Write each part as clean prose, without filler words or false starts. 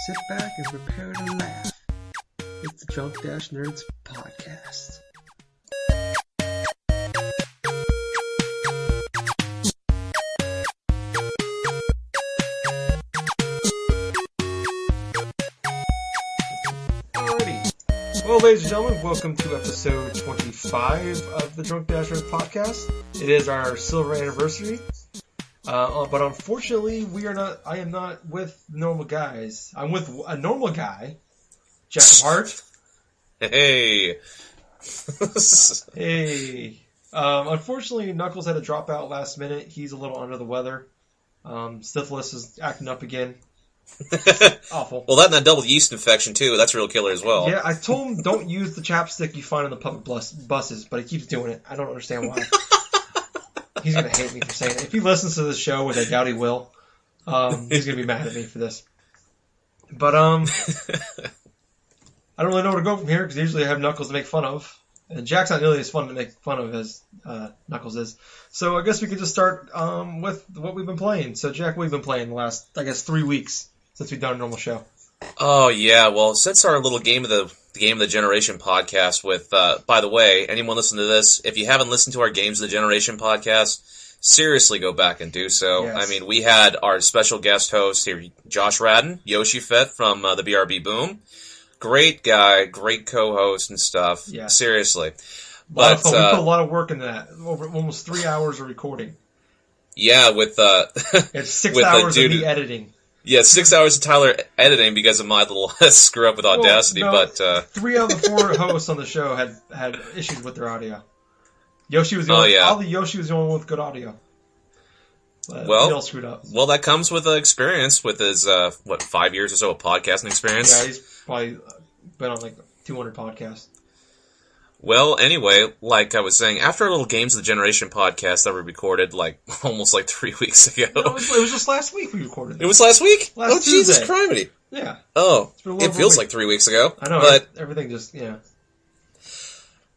Sit back and prepare to laugh. It's the Drunk Dash Nerds podcast. Alrighty. Well, ladies and gentlemen, welcome to episode 25 of the Drunk Dash Nerds podcast. It is our silver anniversary. But unfortunately, I am not with normal guys. I'm with a normal guy, Jack Hart. Hey. Hey. Unfortunately, Knuckles had to drop out last minute. He's a little under the weather. Syphilis is acting up again. Awful. Well, that and that double yeast infection, too. That's a real killer as well. Yeah, I told him don't use the chapstick you find on the public buses, but he keeps doing it. I don't understand why. He's going to hate me for saying it. If he listens to this show, which I doubt he will, he's going to be mad at me for this. But, I don't really know where to go from here, because usually I have Knuckles to make fun of. And Jack's not nearly as fun to make fun of as Knuckles is. So I guess we could just start with what we've been playing. So, Jack, what have you been playing the last, 3 weeks since we've done a normal show? Oh, yeah. Well, since our little Game of the Generation podcast with, by the way, anyone listening to this, if you haven't listened to our Games of the Generation podcast, seriously go back and do so. Yes. I mean, we had our special guest host here, Josh Radden, Yoshi Fett from the BRB Boom. Great guy, great co-host and stuff. Yeah. Seriously. But we put a lot of work into that. Over almost 3 hours of recording. Yeah, with it's 6 hours of me editing. Yeah, 6 hours of Tyler editing because of my little screw up with Audacity. Well, no, but 3 out of the 4 hosts on the show had issues with their audio. Yoshi was the only. Yeah. Yoshi was the only one with good audio. But well, they all screwed up. Well, that comes with experience, with his 5 years or so of podcasting experience. Yeah, he's probably been on 200 podcasts. Well, anyway, like I was saying, after a little Games of the Generation podcast that we recorded almost 3 weeks ago. No, it was just last week we recorded. It was last week? Last Tuesday. Jesus Christ! Yeah. Oh, it feels like 3 weeks ago. I know, but everything just, yeah.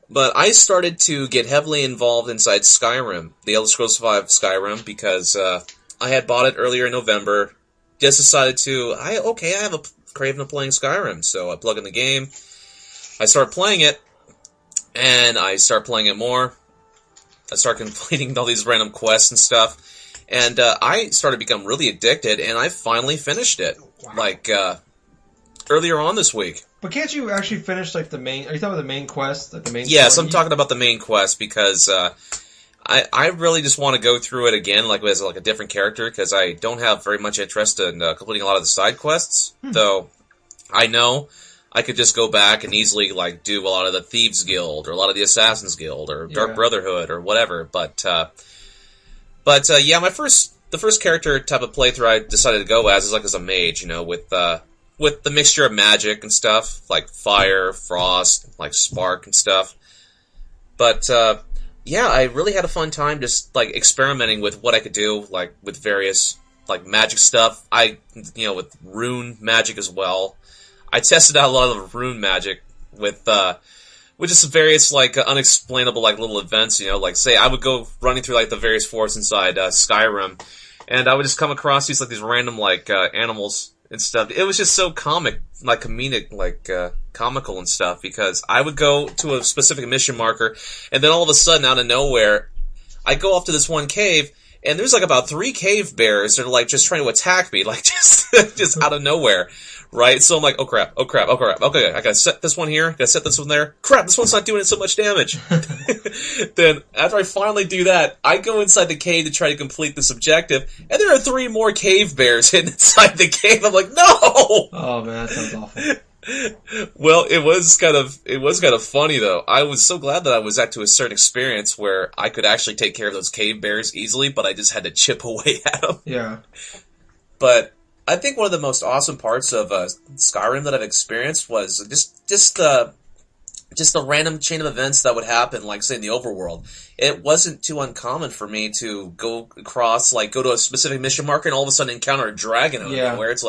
But I started to get heavily involved inside Skyrim, the Elder Scrolls V Skyrim, because I had bought it earlier in November. Just decided I have a craving of playing Skyrim, so I plug in the game. I start playing it, and I start playing it more. I start completing all these random quests and stuff, and I started to become really addicted, and I finally finished it, Wow. Earlier on this week. But can't you actually finish the main? Are you talking about the main quest? Yes, I'm talking about the main quest because I really just want to go through it again, as a different character, because I don't have very much interest in completing a lot of the side quests. Though I know I could just go back and easily do a lot of the Thieves Guild or a lot of the Assassins Guild or Dark Brotherhood or whatever. But yeah, the first character type of playthrough I decided to go as a mage, with the mixture of magic and stuff, like fire, frost, spark and stuff. But, yeah, I really had a fun time just, experimenting with what I could do, with various, magic stuff. With rune magic as well. I tested out a lot of the rune magic with just various, unexplainable, little events, say I would go running through, the various forests inside, Skyrim, and I would just come across these random, animals and stuff. It was just so comedic, comical and stuff, because I would go to a specific mission marker, and then all of a sudden, out of nowhere, I go off to this one cave, and there's about 3 cave bears that are just trying to attack me, just out of nowhere, right? So I'm oh crap, okay, I gotta set this one here, gotta set this one there, crap, this one's not doing so much damage. Then, after I finally do that, I go inside the cave to try to complete this objective, and there are 3 more cave bears hidden inside the cave. I'm no! Oh man, that sounds awful. Well, it was kind of funny though. I was so glad that I was at to a certain experience where I could actually take care of those cave bears easily, but I just had to chip away at them. Yeah. But I think one of the most awesome parts of Skyrim that I've experienced was just the random chain of events that would happen, say in the overworld. It wasn't too uncommon for me to go across, go to a specific mission marker and all of a sudden encounter a dragon out of nowhere. It's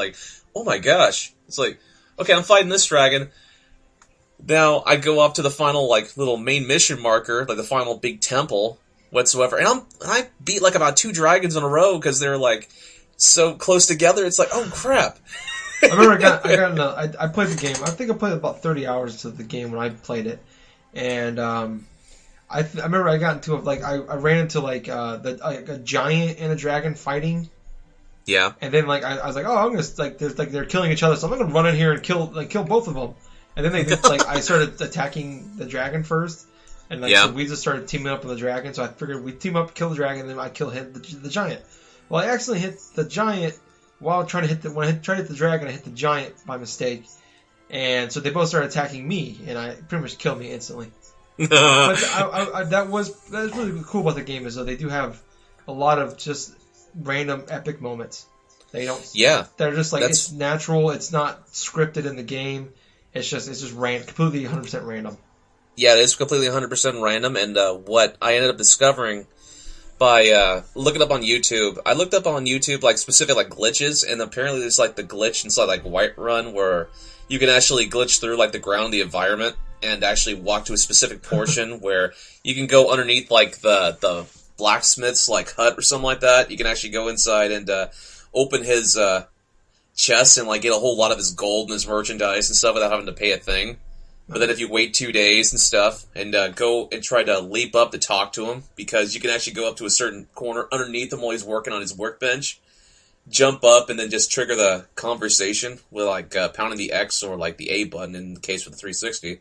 oh my gosh. It's okay, I'm fighting this dragon. Now I go up to the final little main mission marker, the final big temple whatsoever, and I beat about 2 dragons in a row because they're so close together. It's oh crap. I remember I played the game. I think I played about 30 hours of the game when I played it, and I remember I got into I ran into a giant and a dragon fighting. Yeah. And then I was like, oh, I'm gonna they're killing each other, so I'm gonna run in here and kill both of them. And then I started attacking the dragon first, and so we just started teaming up with the dragon. So I figured we'd team up, kill the dragon, and then I'd hit the giant. Well, I accidentally hit the giant while trying to hit when I tried to hit the dragon, I hit the giant by mistake, and so they both started attacking me, and I pretty much killed me instantly. But that was really cool about the game is that they do have a lot of just random epic moments. They don't. Yeah. They're just it's natural. It's not scripted in the game. It's just completely 100% random. Yeah, it is completely 100% random. And what I ended up discovering by looking up on YouTube, I looked up on YouTube specific glitches, and apparently there's the glitch inside Whiterun where you can actually glitch through the ground of the environment and actually walk to a specific portion where you can go underneath the blacksmith's hut or something like that. You can actually go inside and open his chest and get a whole lot of his gold and his merchandise and stuff without having to pay a thing. But then if you wait 2 days and stuff and go and try to leap up to talk to him, because you can actually go up to a certain corner underneath him while he's working on his workbench, jump up and then just trigger the conversation with pounding the X or the A button in the case with the 360,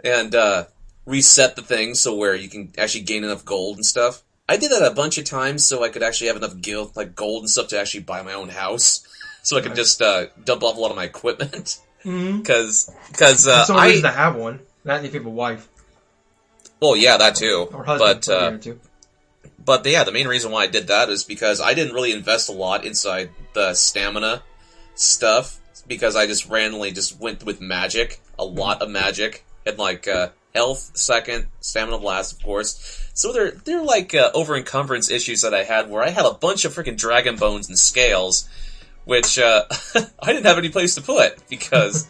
and reset the thing so where you can actually gain enough gold and stuff. I did that a bunch of times so I could actually have enough gold and stuff to actually buy my own house, so I could just dump off a lot of my equipment. Because that's the only reason to have one. Not if you have a wife. Well, yeah, that too. Or husband. But the main reason why I did that is because I didn't really invest a lot inside the stamina stuff, because I just randomly just went with magic, a lot of magic, and health second, stamina last, of course. So they're over encumbrance issues that I had, where I had a bunch of freaking dragon bones and scales, which I didn't have any place to put, because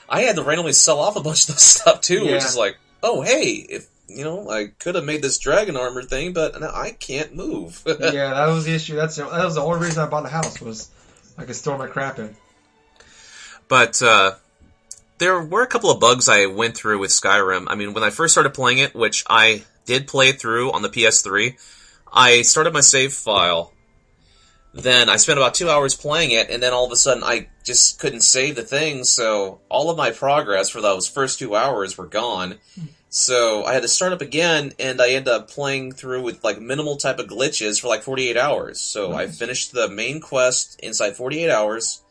I had to randomly sell off a bunch of those stuff too, which is oh hey, if I could have made this dragon armor thing, but I can't move. Yeah, that was the issue. That was the only reason I bought a house, was I could store my crap in. But there were a couple of bugs I went through with Skyrim. I mean, when I first started playing it, which I did play through on the PS3, I started my save file. Then I spent about 2 hours playing it, and then all of a sudden I just couldn't save the thing, so all of my progress for those first 2 hours were gone. So I had to start up again, and I ended up playing through with minimal type of glitches for 48 hours. So I finished the main quest inside 48 hours,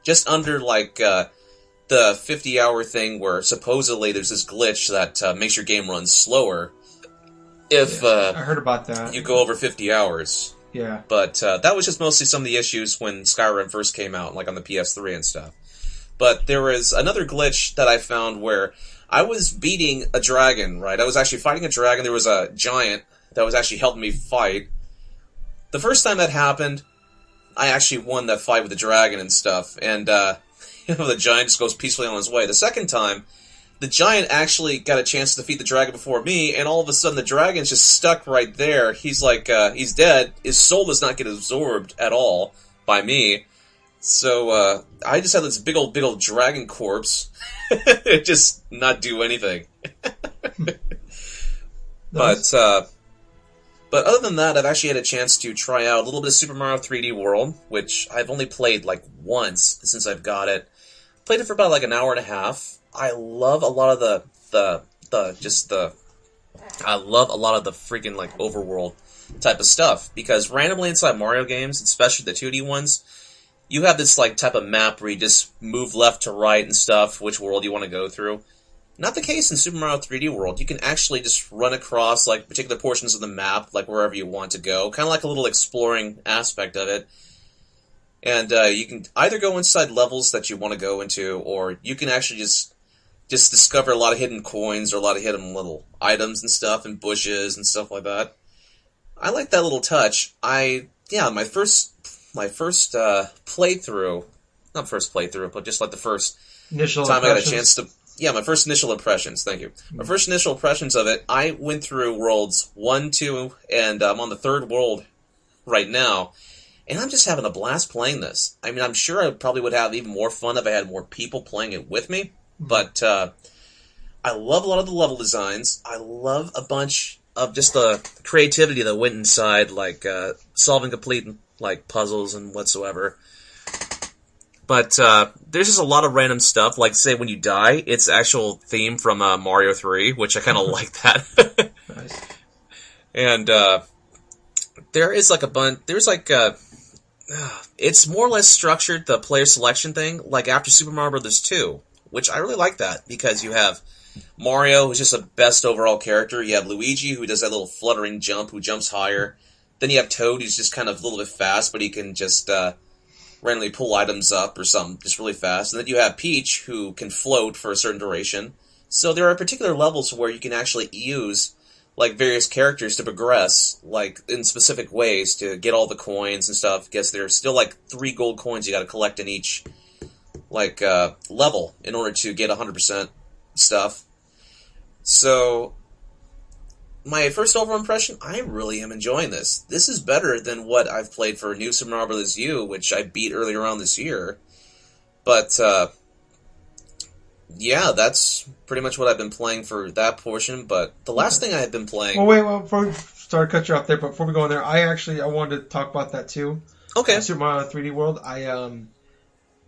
just under the 50-hour thing where supposedly there's this glitch that makes your game run slower if I heard about that. You go over 50 hours. Yeah. But that was just mostly some of the issues when Skyrim first came out, on the PS3 and stuff. But there was another glitch that I found where I was beating a dragon, right? I was actually fighting a dragon. There was a giant that was actually helping me fight. The first time that happened, I actually won that fight with the dragon and stuff. And, the giant just goes peacefully on his way. The second time, the giant actually got a chance to defeat the dragon before me, and all of a sudden the dragon's just stuck right there. He's he's dead. His soul does not get absorbed at all by me. So, I just had this big old dragon corpse. Just not do anything. Nice. But other than that, I've actually had a chance to try out a little bit of Super Mario 3D World, which I've only played once since I've got it. Played it for about an hour and a half. I love a lot of the freaking overworld type of stuff, because randomly inside Mario games, especially the 2D ones, you have this type of map where you just move left to right and stuff, which world you want to go through. Not the case in Super Mario 3D World. You can actually just run across particular portions of the map, wherever you want to go, kind of a little exploring aspect of it. And you can either go inside levels that you want to go into, or you can actually just discover a lot of hidden coins or a lot of hidden little items and stuff and bushes and stuff like that. I like that little touch. My first playthrough, not first playthrough, but just the first initial time I got a chance to, my first initial impressions, thank you. My first initial impressions of it, I went through worlds 1, 2, and I'm on the third world right now. And I'm just having a blast playing this. I mean, I'm sure I probably would have even more fun if I had more people playing it with me. But I love a lot of the level designs. I love a bunch of just the creativity that went inside, like solving complete like puzzles and whatsoever. But there's just a lot of random stuff. Like, say, when you die, it's actual theme from Mario 3, which I kind of like that. Nice. And there is like a bunch. There's like it's more or less structured, the player selection thing, like after Super Mario Bros. 2, which I really like that because you have Mario, who's just a best overall character. You have Luigi, who does that little fluttering jump, who jumps higher. Then you have Toad, who's just kind of a little bit fast, but he can just randomly pull items up or something just really fast. And then you have Peach, who can float for a certain duration. So there are particular levels where you can actually use like various characters to progress, like in specific ways to get all the coins and stuff. Because there's still like 3 gold coins you got to collect in each like level in order to get 100% stuff. So my first overall impression, I really am enjoying this. This is better than what I've played for New Super Mario Bros. U, which I beat earlier on this year. But yeah, that's pretty much what I've been playing for that portion. But the last thing I have been playing... Well, before we start to cut you off there, but before we go in there, I wanted to talk about that too. Okay. Super Mario 3D World.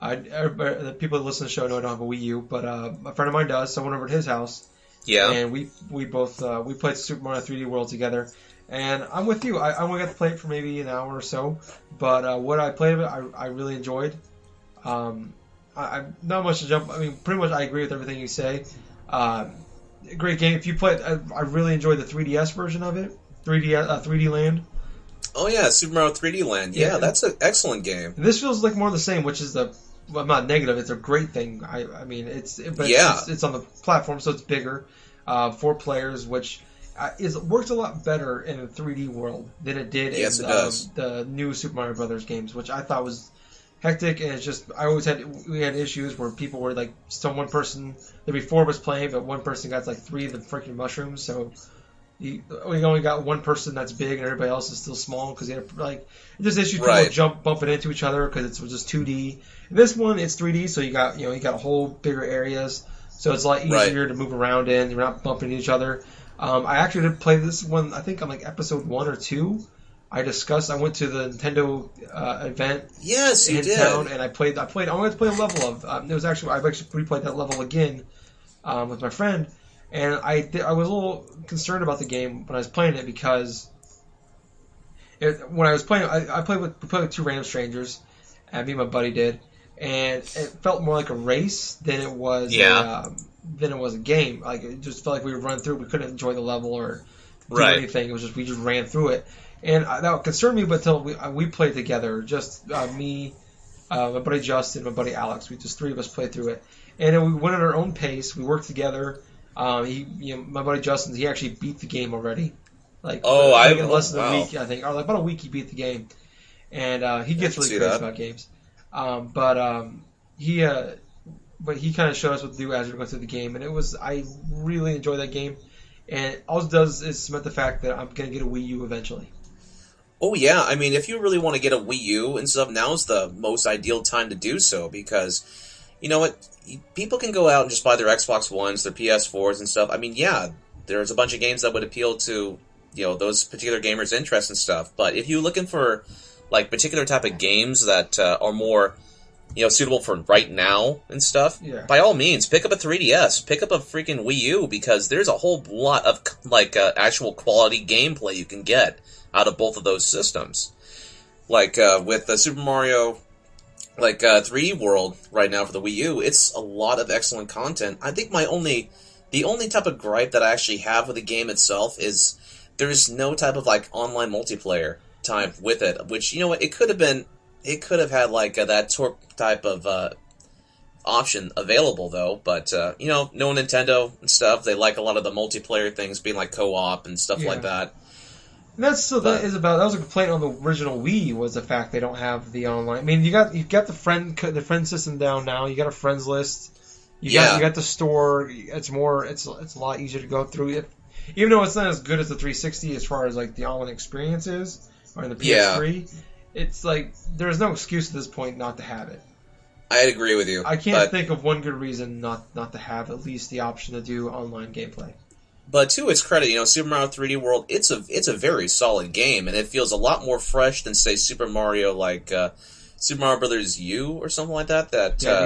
The people that listen to the show know I don't have a Wii U, but a friend of mine does, so I went over to his house. Yeah. And we both we played Super Mario 3D World together. And I'm with you. I only got to play it for maybe an hour or so, but what I played of it, I really enjoyed. I not much to jump. I mean, pretty much I agree with everything you say. Great game. If you play, I really enjoyed the 3DS version of it. 3D Land. Oh yeah, Super Mario 3D Land. Yeah, that's an excellent game. This feels like more the same, which is I'm not negative. It's a great thing. I mean, it's on the platform, so it's bigger, 4 players, which works a lot better in a 3D world than it did in the new Super Mario Brothers games, which I thought was hectic. And it's just we had issues where people were like, one person, there'd be 4 of us playing, but one person got like 3 of the freaking mushrooms, so we only got one person that's big and everybody else is still small because they had like just issues people bumping into each other because it's just 2D. This one it's 3D, so you got a whole bigger areas, so it's a lot easier to move around in. You're not bumping into each other. I actually did play this one. I think on like episode 1 or 2. I went to the Nintendo event. Yes, you did. Town, and I wanted to play a level of. I've actually replayed that level again with my friend. And I was a little concerned about the game when I was playing it because when I was playing, we played with 2 random strangers, and me and my buddy did, and it felt more like a race than it was a game. Like it just felt like we were running through. We couldn't enjoy the level or do anything. It was just we just ran through it, and that concerned me. But until we played together, just me, my buddy Justin, my buddy Alex, we just 3 of us played through it, and then we went at our own pace. We worked together. My buddy Justin, he actually beat the game already. Like, in less than a week, I think, or like about a week, he beat the game, and he gets really crazy about games. He kind of showed us what to do as we were going through the game, and I really enjoyed that game, and all it does is cement the fact that I'm going to get a Wii U eventually. Oh yeah, I mean, if you really want to get a Wii U and stuff, now's the most ideal time to do so because, you know what? People can go out and just buy their Xbox Ones, their PS4s and stuff. I mean, yeah, there's a bunch of games that would appeal to, those particular gamers' interests and stuff. But if you're looking for, like, particular type of games that are more, suitable for right now and stuff, by all means, pick up a 3DS. Pick up a freaking Wii U because there's a whole lot of, actual quality gameplay you can get out of both of those systems. Like, with the Super Mario... 3D World right now for the Wii U, it's a lot of excellent content. I think the only type of gripe that I actually have with the game itself is there's no type of online multiplayer type with it, which it could have had that type of option available though, but no Nintendo and stuff, they like a lot of the multiplayer things being like co-op and stuff like that. And that was a complaint on the original Wii, was the fact they don't have the online. I mean, you got the friend system down now. You got a friends list. You got the store. It's a lot easier to go through it, even though it's not as good as the 360 as far as the online experience is, or in the PS3. it's like there's no excuse at this point not to have it. I'd agree with you. I can't think of one good reason not to have at least the option to do online gameplay. But to its credit, Super Mario 3D World, it's a very solid game, and it feels a lot more fresh than, say, Super Mario Super Mario Brothers U or something like that.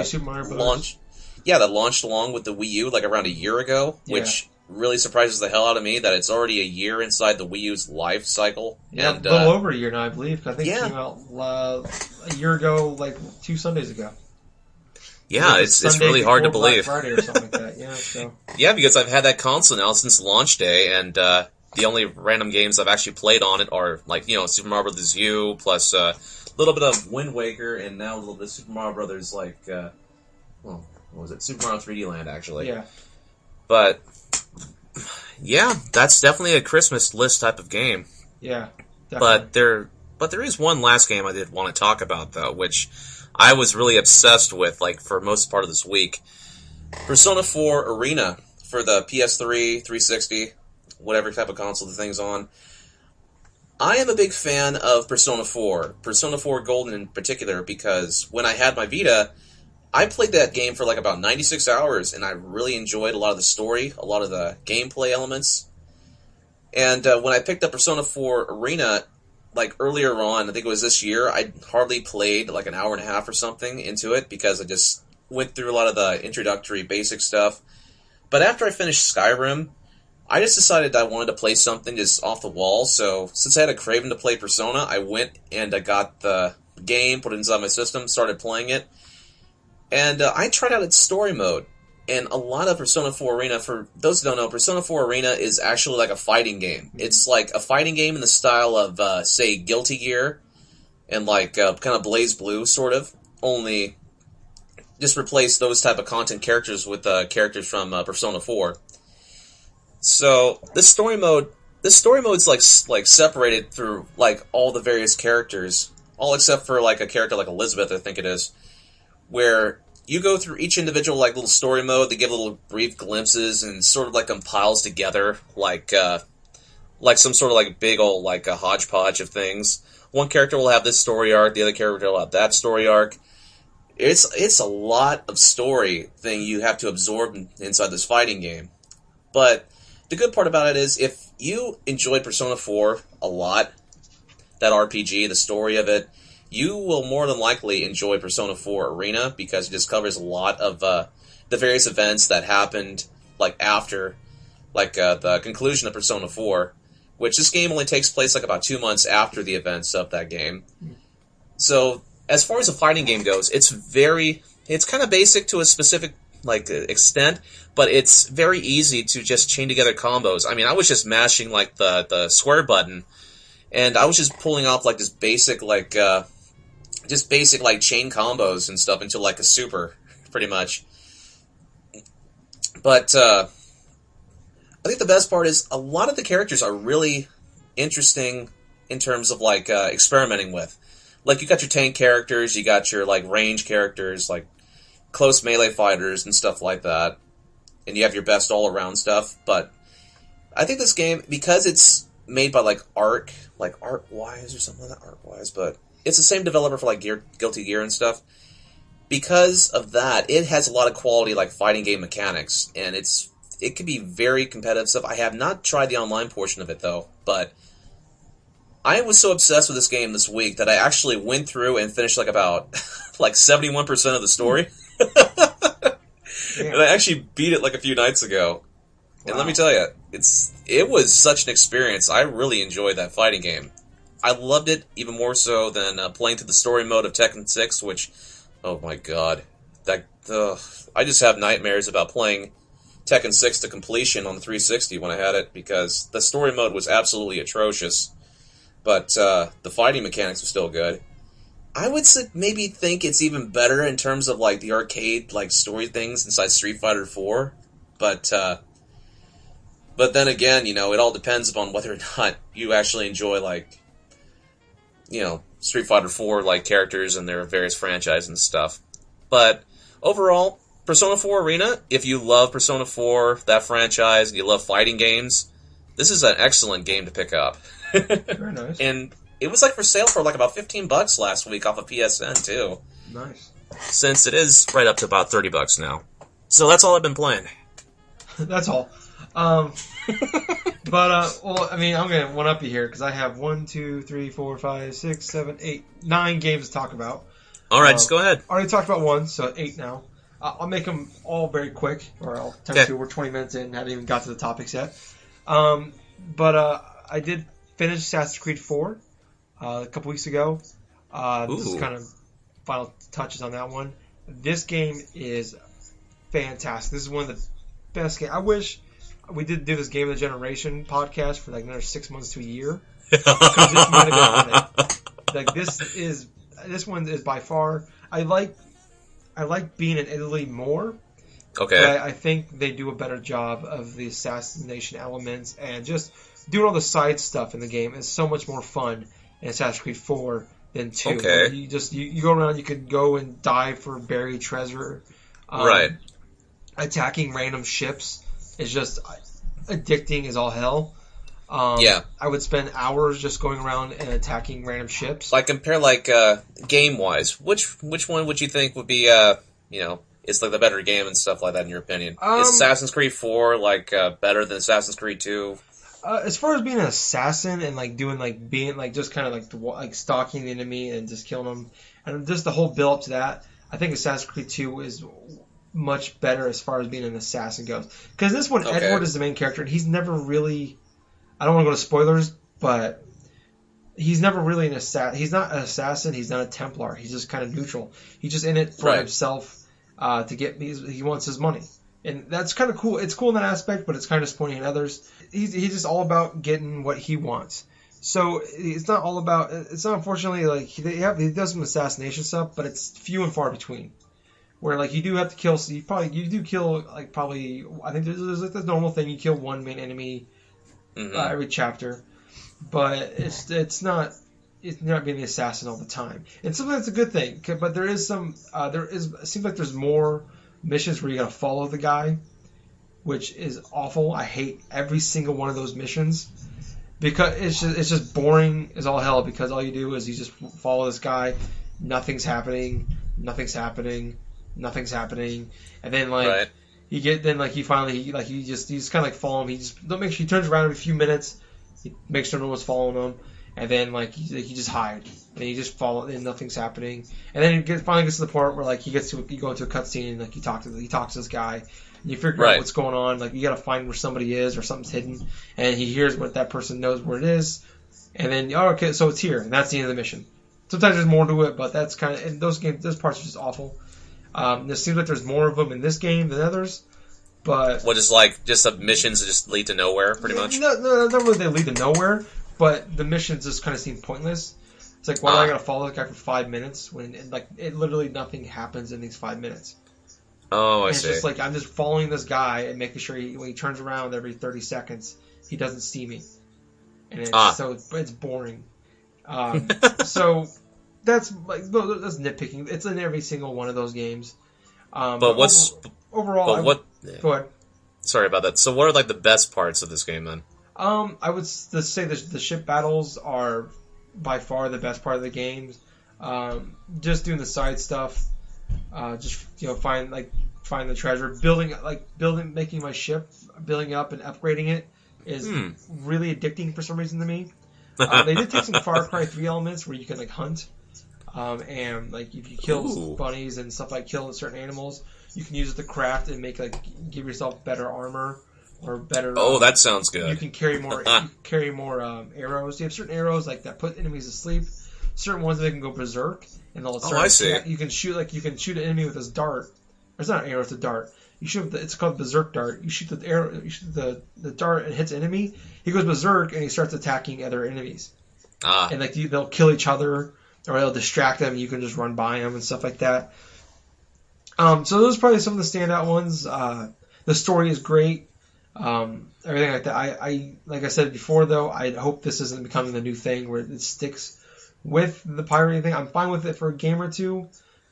Super Mario Brothers. That launched along with the Wii U like around a year ago, which really surprises the hell out of me that it's already a year inside the Wii U's life cycle. Yeah, and, a little over a year now, I believe. I think it came out a year ago, like 2 Sundays ago. Yeah, it's really hard to believe. Black Friday or something like that. Yeah, so. Yeah, because I've had that console now since launch day, and the only random games I've actually played on it are like Super Mario Brothers U plus a little bit of Wind Waker, and now a little bit of Super Mario Brothers what was it? Super Mario 3D Land actually. Yeah. But yeah, that's definitely a Christmas list type of game. Yeah, definitely. But there is one last game I did want to talk about though, which I was really obsessed with, like, for most part of this week. Persona 4 Arena for the PS3, 360, whatever type of console the thing's on. I am a big fan of Persona 4. Persona 4 Golden in particular, because when I had my Vita, I played that game for like about 96 hours, and I really enjoyed a lot of the story, a lot of the gameplay elements. And when I picked up Persona 4 Arena, like earlier on, I think it was this year, I hardly played like an hour and a half or something into it because I just went through a lot of the introductory basic stuff. But after I finished Skyrim, I just decided I wanted to play something just off the wall. So since I had a craving to play Persona, I went and I got the game, put it inside my system, started playing it. And I tried out its story mode. And a lot of Persona 4 Arena, for those who don't know, Persona 4 Arena is actually like a fighting game. It's like a fighting game in the style of, say, Guilty Gear and like kind of Blaze Blue, sort of. Only just replace those type of content characters with characters from Persona 4. So this story mode's like separated through like all the various characters, all except for like a character like Elizabeth, I think it is, where you go through each individual like little story mode. They give little brief glimpses and sort of like compiles together like some sort of like big old like a hodgepodge of things. One character will have this story arc, the other character will have that story arc. It's a lot of story thing you have to absorb inside this fighting game. But the good part about it is if you enjoyed Persona 4 a lot, that RPG, the story of it, you will more than likely enjoy Persona 4 Arena because it just covers a lot of the various events that happened like after the conclusion of Persona 4, which this game only takes place like about 2 months after the events of that game. So as far as a fighting game goes, it's kind of basic to a specific like extent, but it's very easy to just chain together combos. I mean, I was just mashing like the square button, and I was just pulling off like this basic like chain combos and stuff into like a super, pretty much. But I think the best part is a lot of the characters are really interesting in terms of like experimenting with. Like you got your tank characters, you got your like range characters, like close melee fighters and stuff like that, and you have your best all around stuff. But I think this game, because it's made by like Artwise or something like that, Artwise, but it's the same developer for like Guilty Gear and stuff. Because of that, it has a lot of quality like fighting game mechanics, and it can be very competitive stuff. I have not tried the online portion of it though, but I was so obsessed with this game this week that I actually went through and finished like about like 71% of the story. And I actually beat it like a few nights ago. Wow. And let me tell you, it was such an experience. I really enjoyed that fighting game. I loved it even more so than playing through the story mode of Tekken 6, which, oh my god, I just have nightmares about playing Tekken 6 to completion on the 360 when I had it, because the story mode was absolutely atrocious, but the fighting mechanics were still good. I would maybe think it's even better in terms of like the arcade like story things inside Street Fighter 4, but then again, it all depends upon whether or not you actually enjoy like Street Fighter 4 like characters and their various franchises and stuff. But overall, Persona 4 Arena, if you love Persona 4, that franchise, and you love fighting games, this is an excellent game to pick up. Very nice. And it was like for sale for like about $15 last week off of PSN too. Nice. Since it is right up to about $30 now. So that's all I've been playing. That's all. Well, I mean, I'm gonna one up you here because I have 1, 2, 3, 4, 5, 6, 7, 8, 9 games to talk about. All right, just go ahead. Already talked about one, so 8 now. I'll make them all very quick, or I'll text you. We're 20 minutes in, haven't even got to the topics yet. I did finish Assassin's Creed 4 a couple weeks ago. This is kind of final touches on that one. This game is fantastic. This is one of the best games. I wish we did do this Game of the Generation podcast for like another 6 months to a year. Because this might have been on it. Like this one is by far. I like being in Italy more. Okay. But I think they do a better job of the assassination elements and just doing all the side stuff in the game is so much more fun in Assassin's Creed 4 than 2. Okay. You go around, you could go and dive for buried treasure. Right. Attacking random ships is just addicting as all hell. Yeah. I would spend hours just going around and attacking random ships. Like compare game wise, which one would you think would be it's like the better game and stuff like that in your opinion? Is Assassin's Creed 4 better than Assassin's Creed 2? As far as being an assassin and being just kind of stalking the enemy and just killing them, and just the whole build up to that, I think Assassin's Creed 2 is much better as far as being an assassin goes. Because this one, okay. Edward is the main character, and he's never really. I don't want to go to spoilers, but he's never really an assassin. He's not an assassin. He's not a Templar. He's just kind of neutral. He's just in it for himself to get. He wants his money, and that's kind of cool. It's cool in that aspect, but it's kind of disappointing in others. He's just all about getting what he wants. So it's not all about. It's not unfortunately he does some assassination stuff, but it's few and far between. Where you do have to kill. So you do kill probably. I think there's the normal thing. You kill one main enemy. Mm-hmm. Every chapter, but it's not being the assassin all the time, and sometimes it's a good thing. But there is some it seems like there's more missions where you gotta follow the guy, which is awful. I hate every single one of those missions because it's just boring as all hell. Because all you do is you just follow this guy, nothing's happening, and then You get you just kind of follow him. He just don't make sure he turns around every few minutes. He makes sure no one's following him, and then you just hide and you just follow, and nothing's happening. And then finally gets to the part where you go into a cutscene and you talks to this guy, and you figure out what's going on. You gotta find where somebody is or something's hidden, and he hears what that person knows where it is, and then okay, so it's here, and that's the end of the mission. Sometimes there's more to it, but that's kind of, and those parts are just awful. It seems like there's more of them in this game than others, but just the missions that just lead to nowhere, pretty much. No, not really. They lead to nowhere, but the missions just kind of seem pointless. It's why do I gotta follow this guy for 5 minutes when it literally nothing happens in these 5 minutes? Oh, I see. It's just I'm just following this guy and making sure when he turns around every 30 seconds, he doesn't see me, and it's boring. So. That's nitpicking. It's in every single one of those games. But what's overall? Go ahead. Sorry about that. So, what are the best parts of this game then? I would say the ship battles are by far the best part of the games. Just doing the side stuff, find the treasure, making my ship, building up and upgrading it is really addicting for some reason to me. They did take some Far Cry 3 elements where you can hunt. And if you kill bunnies and stuff kill certain animals, you can use it to craft and make give yourself better armor or better. Oh, that sounds good. You can carry more arrows. You have certain arrows that put enemies to sleep. Certain ones that can go berserk and they'll start. I see. You can shoot an enemy with this dart. It's not an arrow; it's a dart. You shoot. It's called berserk dart. You shoot the arrow. You shoot the dart and hits an enemy. He goes berserk and he starts attacking other enemies. And they'll kill each other. Or they'll distract them. You can just run by them and stuff like that. So those are probably some of the standout ones. The story is great. Everything like that. I like I said before, though, I hope this isn't becoming the new thing where it sticks with the pirating thing. I'm fine with it for a game or two,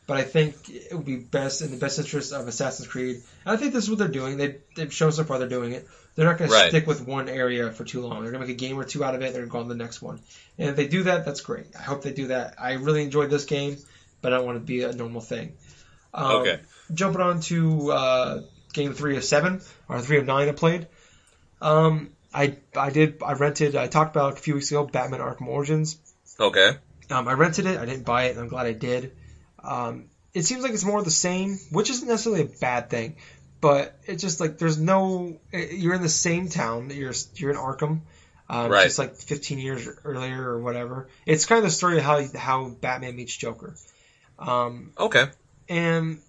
but I think it would be best in the best interest of Assassin's Creed. And I think this is what they're doing. They've shown so far they're doing it. They're not going to stick with one area for too long. They're going to make a game or two out of it. They're going to go on to the next one. And if they do that, that's great. I hope they do that. I really enjoyed this game, but I don't want it to be a normal thing. Okay. Jumping on to game 3 of 7, or 3 of 9 I played. I rented, I talked about a few weeks ago, Batman Arkham Origins. Okay. I rented it. I didn't buy it, and I'm glad I did. It seems like it's more of the same, which isn't necessarily a bad thing. But it's just like there's no. You're in the same town. You're in Arkham, right? Just like 15 years earlier or whatever. It's kind of the story of how Batman meets Joker. Okay. And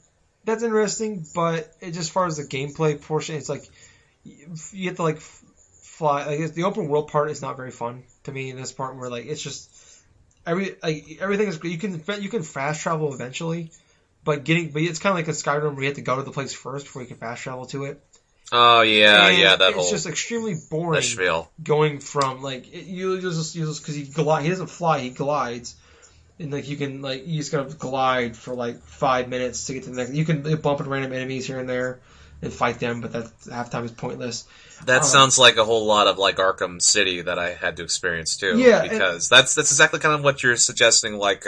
that's interesting, but as far as the gameplay portion, it's like you have to like fly. Like the open world part is not very fun to me in this part where like it's just everything is you can fast travel eventually. But it's kind of like a Skyrim where you have to go to the place first before you can fast travel to it. Oh yeah, and yeah, it's just extremely boring. Going from like you just because he doesn't fly, he glides, and like you just gotta glide for like 5 minutes to get to the next. You can bump into random enemies here and there and fight them, but that half time is pointless. That sounds like a whole lot of like Arkham City that I had to experience too. Yeah, because that's exactly kind of what you're suggesting. Like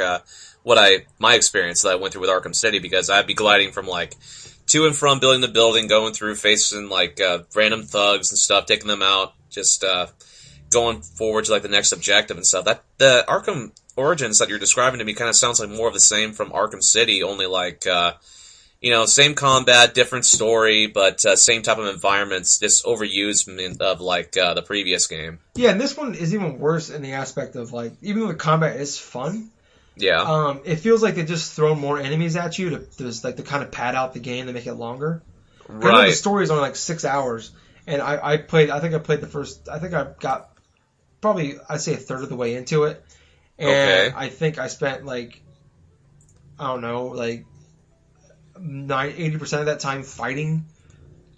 my experience that I went through with Arkham City, because I'd be gliding from like to and from building the building, going through, facing like random thugs and stuff, taking them out, just going forward to like the next objective and stuff. That the Arkham Origins that you're describing to me kind of sounds like more of the same from Arkham City, only like same combat, different story, but same type of environments, just overused of like the previous game. Yeah, and this one is even worse in the aspect of like even though the combat is fun. Yeah. It feels like they just throw more enemies at you to kind of pad out the game to make it longer. Right. The story is only like 6 hours, and I think I got probably I'd say a third of the way into it, and okay. I think I spent like I don't know like 80% of that time fighting.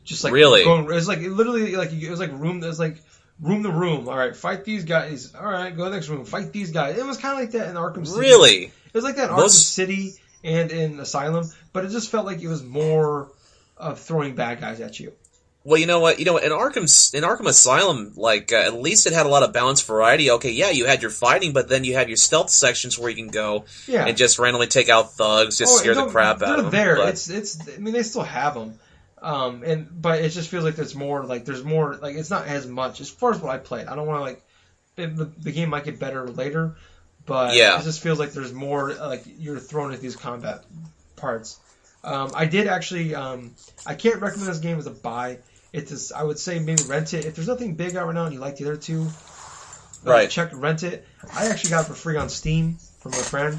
Just like really, it was like literally like it was like room to room. All right, fight these guys. All right, go to the next room. Fight these guys. It was kind of like that in Arkham City. Really? It was like that in Arkham City and in Asylum, but it just felt like it was more of throwing bad guys at you. Well, you know what? In Arkham Asylum, like at least it had a lot of balanced variety. Okay, yeah, you had your fighting, but then you had your stealth sections where you can go and just randomly take out thugs, just scare the crap out of them. They're there. But... I mean, they still have them. But it just feels like there's more, like it's not as much as far as what I played. I don't want to the game might get better later, but it just feels like there's more, like you're thrown at these combat parts. I did actually, I can't recommend this game as a buy. I would say maybe rent it. If there's nothing big out right now and you like the other two, rent it. I actually got it for free on Steam from a friend.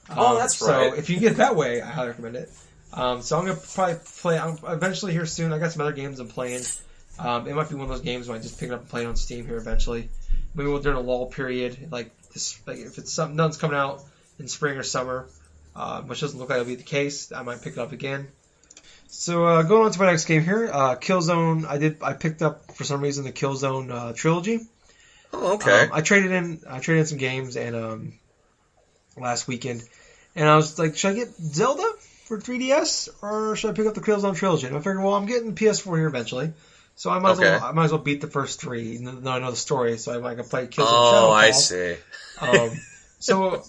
That's right. So if you can get it that way, I highly recommend it. So I'm going to probably play eventually here soon. I got some other games I'm playing. It might be one of those games where I just pick it up and play it on Steam here eventually. Maybe during a lull period, like if it's nothing's coming out in spring or summer, which doesn't look like it'll be the case, I might pick it up again. So going on to my next game here, Killzone. I picked up for some reason the Killzone trilogy. Oh, okay. I traded in some games and last weekend, and I was like, should I get Zelda for 3DS or should I pick up the Killzone trilogy? And I figured, well, I'm getting PS4 here eventually, so I might as well beat the first three. Now I know the story, so I might play Killzone. Oh, I see. So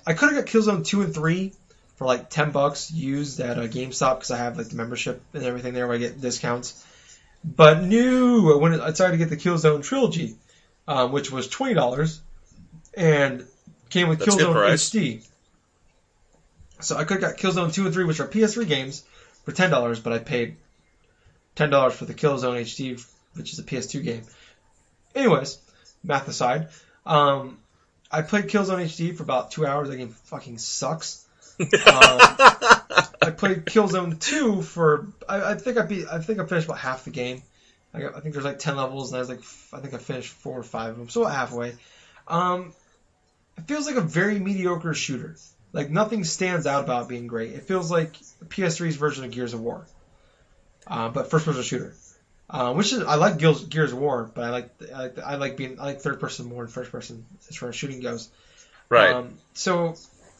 I could have got Killzone 2 and 3 for like $10 used at GameStop because I have like the membership and everything there where I get discounts. But when I decided to get the Killzone trilogy, which was $20 and came with Killzone HD. So I could have got Killzone 2 and 3, which are PS3 games, for $10, but I paid $10 for the Killzone HD, which is a PS2 game. Anyways, math aside, I played Killzone HD for about 2 hours. That game fucking sucks. I played Killzone 2 for I think I finished about half the game. I think there's like 10 levels, and I think I finished 4 or 5 of them, so halfway. It feels like a very mediocre shooter. Like nothing stands out about being great. It feels like PS3's version of Gears of War, but first-person shooter. Which is I like Gears of War, but I like third person more than first person as far as shooting goes. Right. So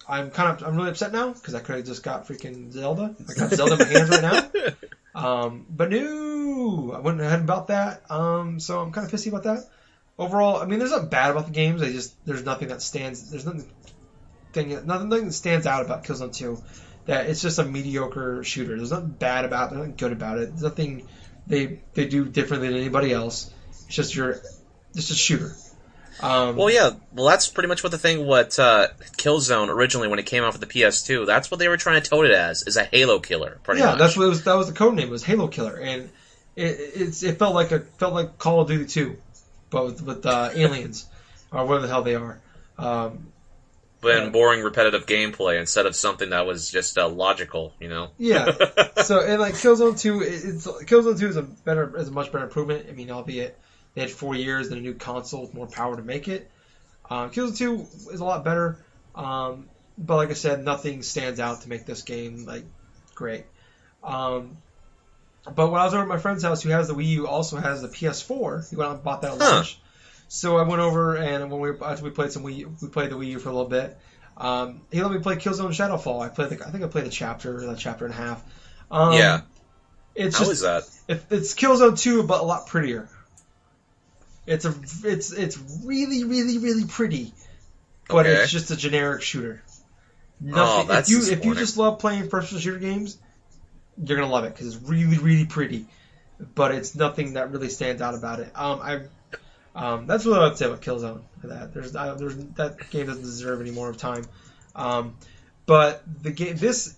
I'm really upset now because I could have just got freaking Zelda. I got Zelda in my hands right now. But no, I went ahead and bought that. So I'm kind of pissy about that. Overall, I mean, there's nothing bad about the games. There's nothing that stands. There's nothing that stands out about Killzone 2. That it's just a mediocre shooter. There's nothing bad about it. There's nothing good about it. There's nothing they do differently than anybody else. It's just a shooter. Well, that's pretty much what Killzone originally, when it came out for the PS2, that's what they were trying to tout it as, is a Halo killer, pretty much. That's what that was the code name, was Halo Killer, and it felt like Call of Duty 2, but with aliens, or whatever the hell they are. But in boring, repetitive gameplay instead of something that was just logical, you know? Yeah. So, and like Killzone 2, Killzone 2 is a much better improvement. I mean, albeit they had 4 years and a new console with more power to make it. Killzone 2 is a lot better. But like I said, nothing stands out to make this game like great. But when I was over at my friend's house, who has the Wii U, also has the PS4. He went out and bought that at launch. So I went over, and after we played the Wii U for a little bit. He let me play Killzone Shadowfall. I think I played a chapter and a half. It's How is that? It's Killzone 2, but a lot prettier. It's really, really, really pretty, but it's just a generic shooter. Nothing. That's if you just love playing first-person shooter games, you're gonna love it because it's really, really pretty, but it's nothing that really stands out about it. That's what I would say about Killzone. For that, that game doesn't deserve any more time. But the game, this,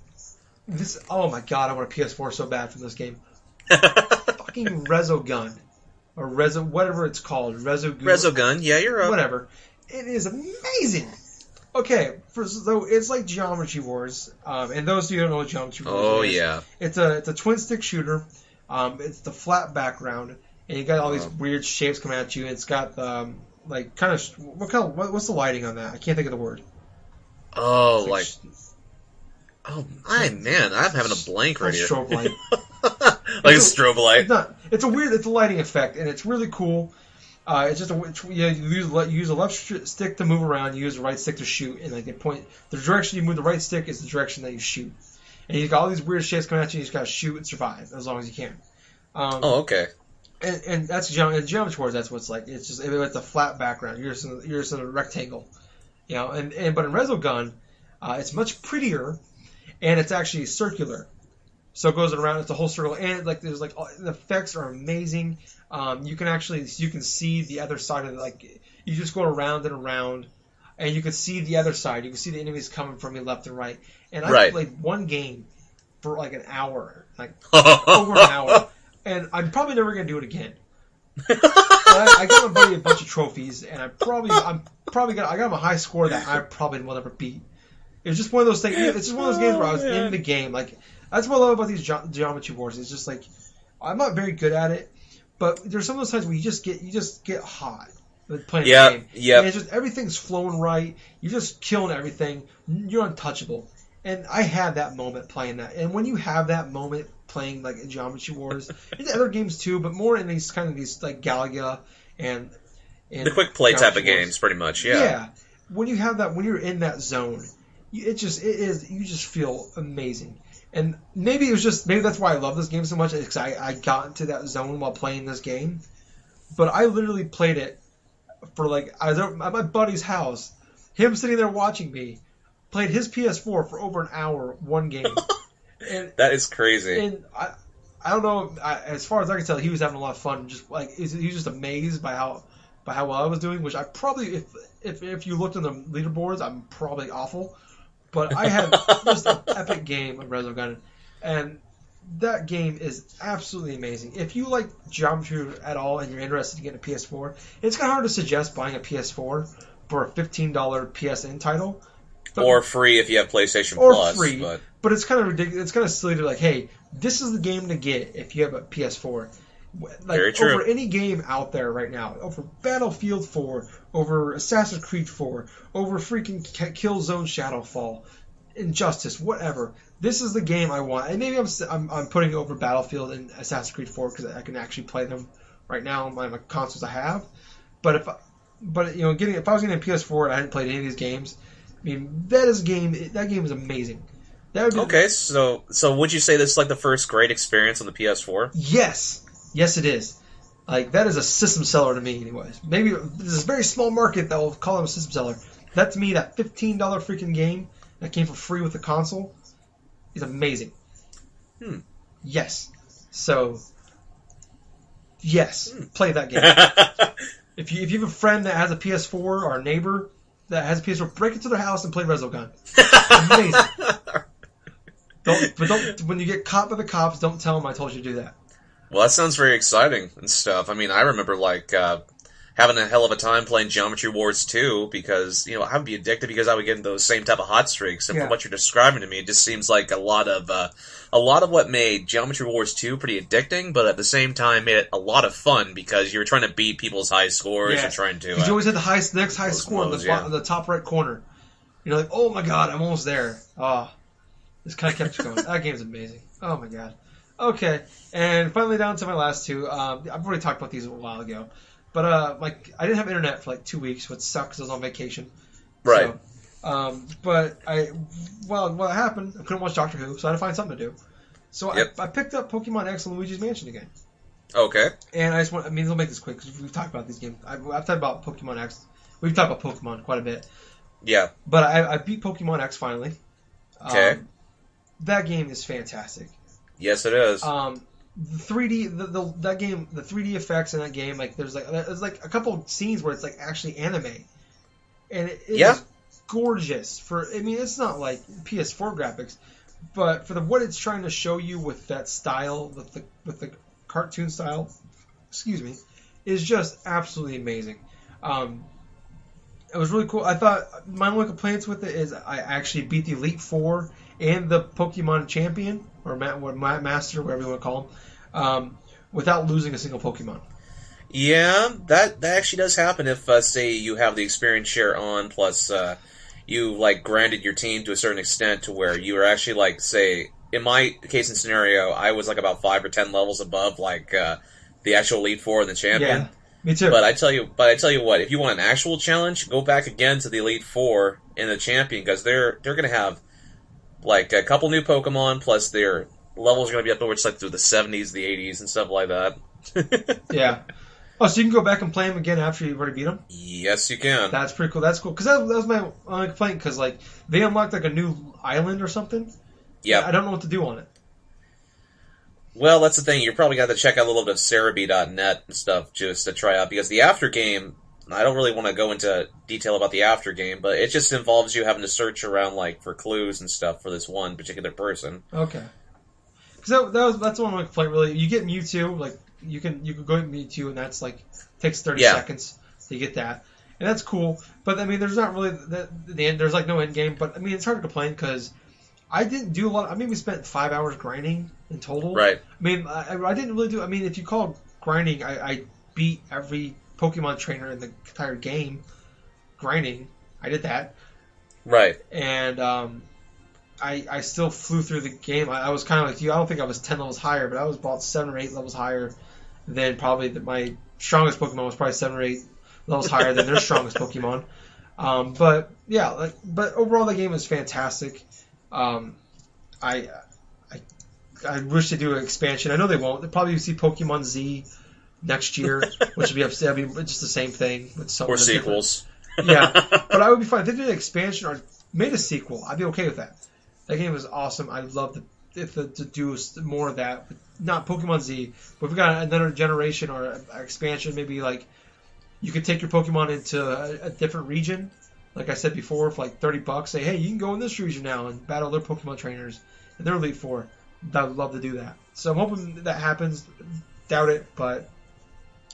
oh my god, I want a PS4 so bad from this game. Fucking Resogun. Or whatever it's called. Resogun, yeah, you're up. Whatever. It is amazing. Okay, so it's like Geometry Wars. And those of you who don't know what Geometry Wars is. Yeah. It's a twin-stick shooter. It's the flat background. And you got all these weird shapes coming at you. And it's got, what's the lighting on that? I can't think of the word. Oh, man, I'm having a blank right here. Strobe light. Like a strobe light. It's a lighting effect, and it's really cool. It's just you use the left stick to move around, you use the right stick to shoot, and like the direction you move the right stick is the direction that you shoot. And you've got all these weird shapes coming at you, you just gotta shoot and survive as long as you can. Okay. And that's Geometry Wars. That's what it's like. It's a flat background. You're just in a rectangle, you know. But in Resogun, it's much prettier, and it's actually circular. So it goes around. It's a whole circle, and the effects are amazing. You can see the other side of it. You just go around and around, and you can see the other side. You can see the enemies coming from you left and right. And I played one game for like an hour, over an hour, and I'm probably never gonna do it again. I got my buddy a bunch of trophies, and I got him a high score that I probably will never beat. It was just one of those things. It's just one of those games where I was in the game. That's what I love about these Geometry Wars. It's just I'm not very good at it, but there's some of those times where you just get hot with playing the game. Yeah. And it's just everything's flowing right. You're just killing everything. You're untouchable. And I had that moment playing that. And when you have that moment playing Geometry Wars, in other games too, but more in these Galaga and the quick play type of games, pretty much. Yeah. Yeah. When you have that, when you're in that zone, you just feel amazing. And maybe that's why I love this game so much, because I got into that zone while playing this game. But I literally played it for I was at my buddy's house, him sitting there watching me, played his PS4 for over an hour, one game. And that is crazy. And I don't know, as far as I can tell, he was having a lot of fun. Just he was just amazed by how well I was doing, which I probably, if you looked on the leaderboards, I'm probably awful. But I had just an epic game of Resogun, and that game is absolutely amazing. If you like Geometry at all and you're interested in getting a PS4, it's kind of hard to suggest buying a PS4 for a $15 PSN title. Or free if you have PlayStation Plus. Or free, but it's kind of ridiculous. It's kind of silly to hey, this is the game to get if you have a PS4. Very true. Over any game out there right now, over Battlefield 4, over Assassin's Creed 4, over freaking Killzone Shadowfall, Injustice, whatever. This is the game I want. And maybe I'm putting it over Battlefield and Assassin's Creed 4 because I can actually play them right now on my consoles I have. But if I was getting a PS4 and I hadn't played any of these games, I mean, that is a game. That game is amazing. That would be, Okay, so would you say this is like the first great experience on the PS4? Yes, it is. Like, that is a system seller to me, anyways. Maybe this is a very small market that will call him a system seller. That to me, that $15 freaking game that came for free with the console is amazing. Yes. So, yes, play that game. If you have a friend that has a PS4 or a neighbor that has a PS4, break it to their house and play Resogun. Amazing. Don't when you get caught by the cops, don't tell them I told you to do that. Well, that sounds very exciting and stuff. I mean, I remember like having a hell of a time playing Geometry Wars 2 because I would be addicted because I would get in those same type of hot streaks. And from what you're describing to me, it just seems like a lot of what made Geometry Wars 2 pretty addicting, but at the same time made it a lot of fun because you were trying to beat people's high scores. You're trying to. Because you always had the next high score on the top right corner. You're like, oh my god, I'm almost there. This kind of kept you going. That game's amazing. Oh my god. Okay, and finally down to my last two. I've already talked about these a while ago, but I didn't have internet for like 2 weeks, which sucked because I was on vacation. Right. So, but what happened? I couldn't watch Doctor Who, so I had to find something to do. So I picked up Pokemon X and Luigi's Mansion again. Okay. And I'll make this quick because we've talked about these games. I've talked about Pokemon X. We've talked about Pokemon quite a bit. Yeah. But I beat Pokemon X finally. Okay. That game is fantastic. Yes, it is. The 3D, that game, the 3D effects in that game, like there's like a couple of scenes where it's like actually anime, and it is gorgeous. It's not like PS4 graphics, but for what it's trying to show you with that style, with the cartoon style, is just absolutely amazing. It was really cool. I thought my only complaints with it is I actually beat the Elite Four and the Pokemon Champion, or Master, whatever you want to call him, without losing a single Pokemon. Yeah, that actually does happen if, say, you have the experience share on, plus you, like, grinded your team to a certain extent to where you were actually, like, say, in my case and scenario, I was, like, about 5 or 10 levels above, like, the actual Elite Four and the Champion. Yeah, me too. But I tell you what, if you want an actual challenge, go back again to the Elite Four and the Champion, because they're going to have like a couple new Pokemon, plus their levels are going to be up towards like through the 70s, the 80s, and stuff like that. Yeah. Oh, so you can go back and play them again after you've already beat them? Yes, you can. That's pretty cool. That's cool. Because that was my only complaint, because like, they unlocked like a new island or something. Yeah. I don't know what to do on it. Well, that's the thing. You probably got to check out a little bit of Cerebi.net and stuff just to try out, because the after game, I don't really want to go into detail about the after game, but it just involves you having to search around like for clues and stuff for this one particular person. Okay. Because that's one of my complaint really. You get Mewtwo, like you can go get Mewtwo, and that's like takes 30 seconds to get that, and that's cool. But I mean, there's not really the end. There's like no end game. But I mean, it's hard to complain because I didn't do a lot. I mean, we spent 5 hours grinding in total. Right. I mean, I didn't really do. I mean, if you call grinding, I beat every Pokemon trainer in the entire game. Grinding, I did that. Right. And I still flew through the game. I was kind of like you. I don't think I was 10 levels higher, but I was about 7 or 8 levels higher than probably my strongest Pokemon was probably 7 or 8 levels higher than their strongest Pokemon. But yeah, but overall the game is fantastic. I wish they do an expansion. I know they won't. They'll probably see Pokemon Z next year, which would be upset. I mean, it's just the same thing with some or sequels. Yeah, but I would be fine if they did an expansion or made a sequel. I'd be okay with that. That game was awesome. I'd love to do more of that. Not Pokemon Z, but if we got another generation or an expansion, maybe like you could take your Pokemon into a different region. Like I said before, for like $30, say, hey, you can go in this region now and battle their Pokemon trainers and their Elite Four. I would love to do that. So I'm hoping that happens. Doubt it, but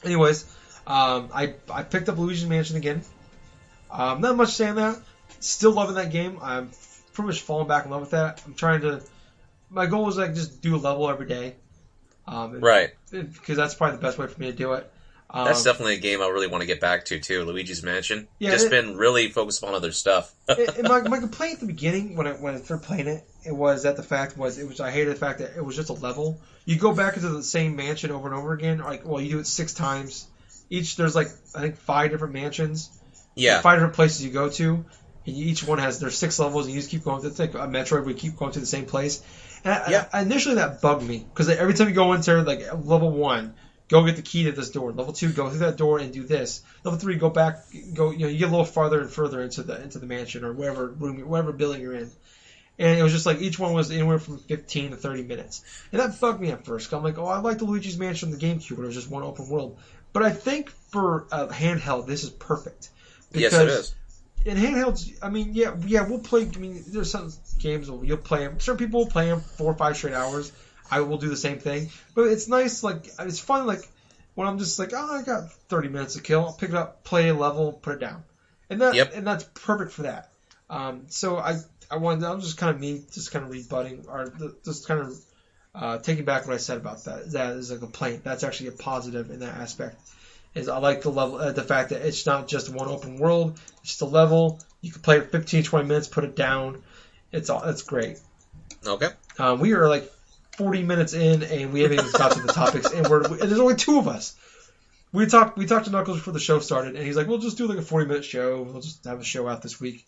anyways, I picked up Luigi's Mansion again. Not much saying that. Still loving that game. I'm pretty much falling back in love with that. My goal is like just do a level every day. Right. Because that's probably the best way for me to do it. That's definitely a game I really want to get back to too. Luigi's Mansion. Yeah, just been really focused on other stuff. And my complaint at the beginning when I started playing it, I hated the fact that it was just a level. You go back into the same mansion over and over again. You do it 6 times. There's like I think 5 different mansions. Yeah. 5 different places you go to. and each one there's 6 levels, and you just keep going. It's like a Metroid, we keep going to the same place. And initially that bugged me, because every time you go into like level 1, go get the key to this door. Level 2, go through that door and do this. Level 3, you get a little farther and further into the mansion or whatever building you're in. And it was just like each one was anywhere from 15 to 30 minutes. And that bugged me at first. 'Cause I'm like, I like the Luigi's Mansion on the GameCube, where it was just one open world. But I think for a handheld, this is perfect. Yes, it is. In handhelds, I mean, we'll play. I mean, there's some games where you'll play them. Certain people will play them 4 or 5 straight hours. I will do the same thing. But it's nice, like, it's fun, like, when I'm just like, I got 30 minutes to kill. I'll pick it up, play a level, put it down. And that's perfect for that. So I'm just kind of rebutting, or just kind of taking back what I said about that. That is a complaint. That's actually a positive in that aspect. Is I like the fact that it's not just one open world. It's just a level. You can play it 15, 20 minutes, put it down. It's great. Okay. We are like 40 minutes in, and we haven't even got to the topics, and there's only 2 of us. We talked to Knuckles before the show started, and he's like, we'll just do like a 40-minute show. We'll just have a show out this week.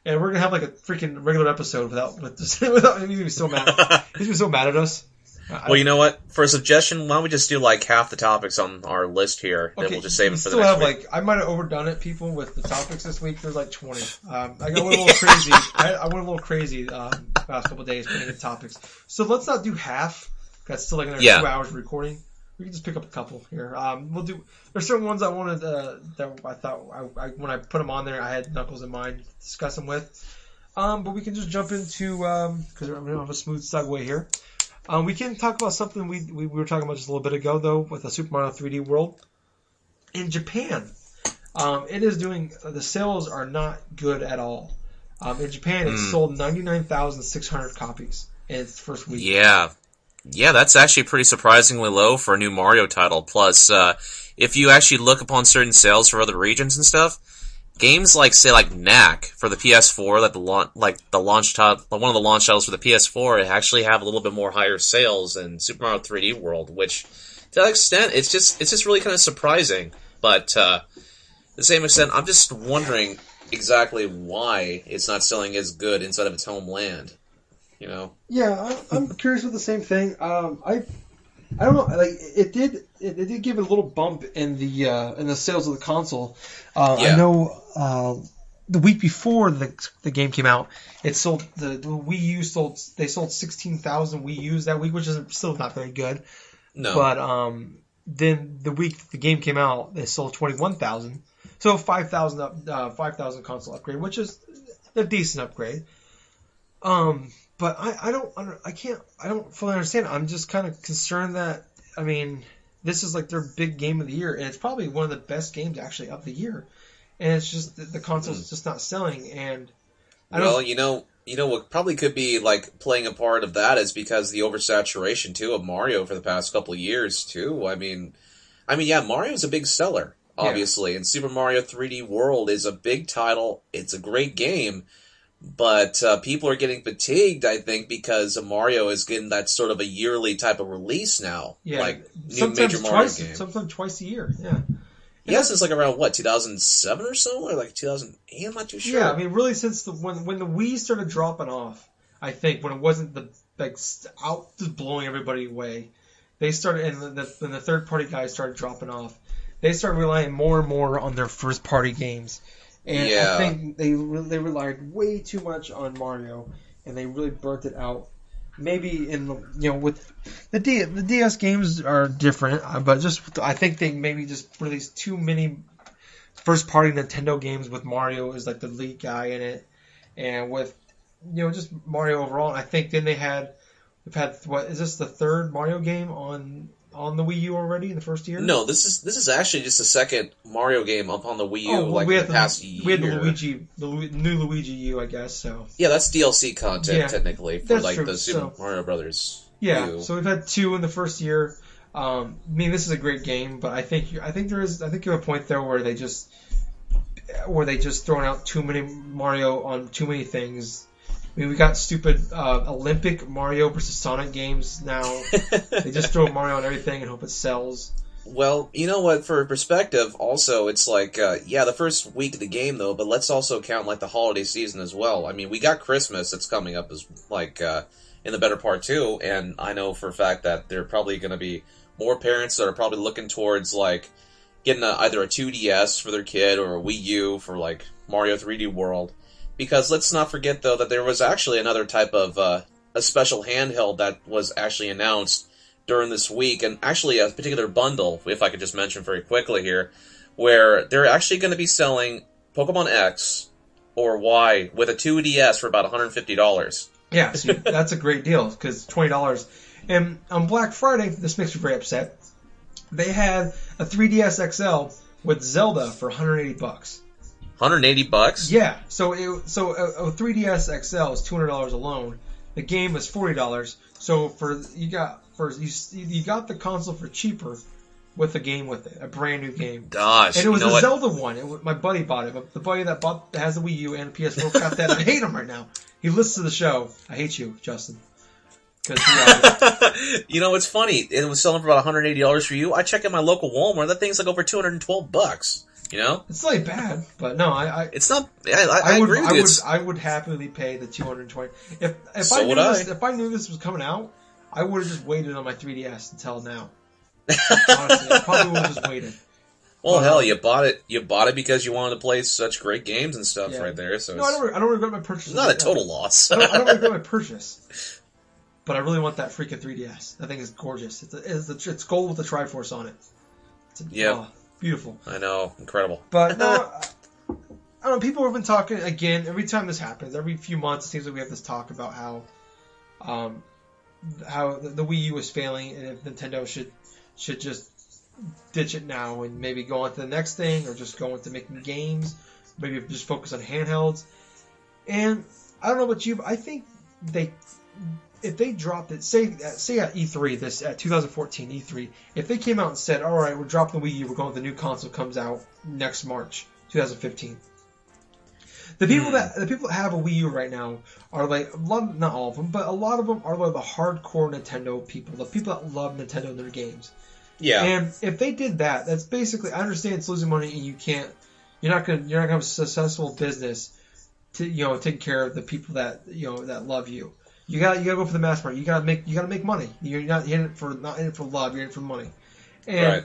And we're going to have like a freaking regular episode without him. He's going to be so mad. He's going to be so mad at us. Well, you know what? For a suggestion, why don't we just do like half the topics on our list here, and we'll just save them for the next week. I might have overdone it, people, with the topics this week. There's like 20. I got a little crazy. I went a little crazy last couple of days putting in topics. So let's not do half. That's still like another 2 hours of recording. We can just pick up a couple here. There's certain ones I wanted that I thought when I put them on there, I had Knuckles in mind to discuss them with. But we can just jump into, because we're going to have a smooth segue here. We can talk about something we were talking about just a little bit ago, though, with the Super Mario 3D World. In Japan, it is the sales are not good at all. In Japan, it sold 99,600 copies in its first week. Yeah, that's actually pretty surprisingly low for a new Mario title. Plus, if you actually look upon certain sales for other regions and stuff, games like, say, like Knack for the PS4, one of the launch titles for the PS4, actually have a little bit more higher sales than Super Mario 3D World, which, to that extent, it's just really kind of surprising. But to the same extent, I'm just wondering exactly why it's not selling as good inside of its homeland. You know? Yeah, I'm curious with the same thing. I don't know. Like it did give it a little bump in the sales of the console. I know the week before the game came out, it sold the Wii U sold 16,000 Wii U's that week, which is still not very good. No. But then the week the game came out, they sold 21,000. So 5,000 console upgrade, which is a decent upgrade. But I don't fully understand. I'm just kind of concerned that, I mean, this is like their big game of the year, and it's probably one of the best games actually of the year, and it's just the console's just not selling. And you know what probably could be like playing a part of that is because the oversaturation too of Mario for the past couple of years too. I mean, yeah, Mario's a big seller obviously, and Super Mario 3D World is a big title. It's a great game. But people are getting fatigued, I think, because Mario is getting that sort of a yearly type of release now. Yeah, like new major Mario game. Sometimes twice a year, yeah. Yes, it's like around, 2007 or so? Or like 2008? I'm not too sure. Yeah, I mean, really since when the Wii started dropping off, I think, when it wasn't out just blowing everybody away, they started, and the third-party guys started dropping off, they started relying more and more on their first-party games. And I think they relied way too much on Mario, and they really burnt it out. Maybe with the DS games are different, but I think they maybe just released too many first-party Nintendo games with Mario as like the lead guy in it, and with just Mario overall. And I think then we've had what is this the third Mario game on the Wii U already in the first year? No, this is actually just the second Mario game up on the Wii U in the past year. We had the new Luigi U, I guess. So yeah, that's DLC content technically for the Super Mario Brothers. Yeah, U. So we've had 2 in the first year. I mean, this is a great game, but I think you have a point there where they just throwing out too many Mario on too many things. I mean, we got stupid Olympic Mario versus Sonic games now. They just throw Mario on everything and hope it sells. Well, you know what? For perspective, also, it's like, yeah, the first week of the game, though, but let's also count, like, the holiday season as well. I mean, we got Christmas that's coming up as, like, in the better part, too, and I know for a fact that there are probably going to be more parents that are probably looking towards, like, getting either a 2DS for their kid or a Wii U for, like, Mario 3D World. Because let's not forget, though, that there was actually another type of, a special handheld that was actually announced during this week, and actually a particular bundle, if I could just mention very quickly here, where they're actually going to be selling Pokemon X or Y with a 2DS for about $150. Yeah, see, that's a great deal, because $20. And on Black Friday, this makes me very upset, they had a 3DS XL with Zelda for $180. $180? Yeah, so a 3DS XL is $200 alone. The game is $40. So you got the console for cheaper with a game with it, a brand new game. Gosh, and it was a Zelda one. My buddy bought it. But the buddy that has the Wii U and PS4 got that. I hate him right now. He listens to the show. I hate you, Justin. You know, it's funny. It was selling for about $180 for you. I checked at my local Walmart. That thing's like over $212. You know, it's not bad, but no, it's not. I agree with you. I would happily pay the $220. If I knew this was coming out, I would have just waited on my 3DS until now. Honestly, I probably would have just waited. Well, hell, you bought it. You bought it because you wanted to play such great games and stuff right there. So no, I don't regret my purchase. It's not a total loss. I don't regret my purchase, but I really want that freaking 3DS. That thing is gorgeous. It's gold with the Triforce on it. Yeah. Beautiful. I know. Incredible. But no, I don't know. People have been talking, again, every time this happens, every few months, it seems like we have this talk about how the Wii U is failing and if Nintendo should just ditch it now and maybe go on to the next thing or just go into making games, maybe just focus on handhelds. And I don't know about you, but I think if they dropped it, say at E3, at 2014 E3, if they came out and said, all right, we're dropping the Wii U, we're going with the new console comes out next March 2015. The people that have a Wii U right now are like not all of them, but a lot of them are like the hardcore Nintendo people, the people that love Nintendo and their games. Yeah. And if they did that, that's basically, I understand it's losing money and you're not gonna have a successful business to taking care of the people that that love you. You gotta go for the mass market. You gotta make money. You're not in it for love. You're in it for money. And, right.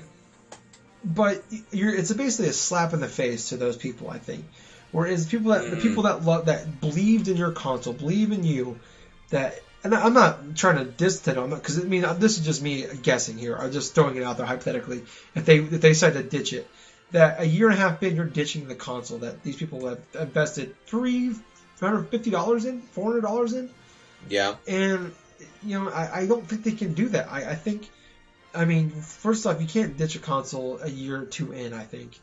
But it's basically a slap in the face to those people, I think. Whereas the people that believed in your console, believe in you, and I'm not trying to diss Nintendo, because this is just me guessing here. I'm just throwing it out there hypothetically. If they decide to ditch it, that a year and a half in, you're ditching the console that these people have invested $350 in, $400 in. Yeah. And, I don't think they can do that. I think, first off, you can't ditch a console a year or two in, I think.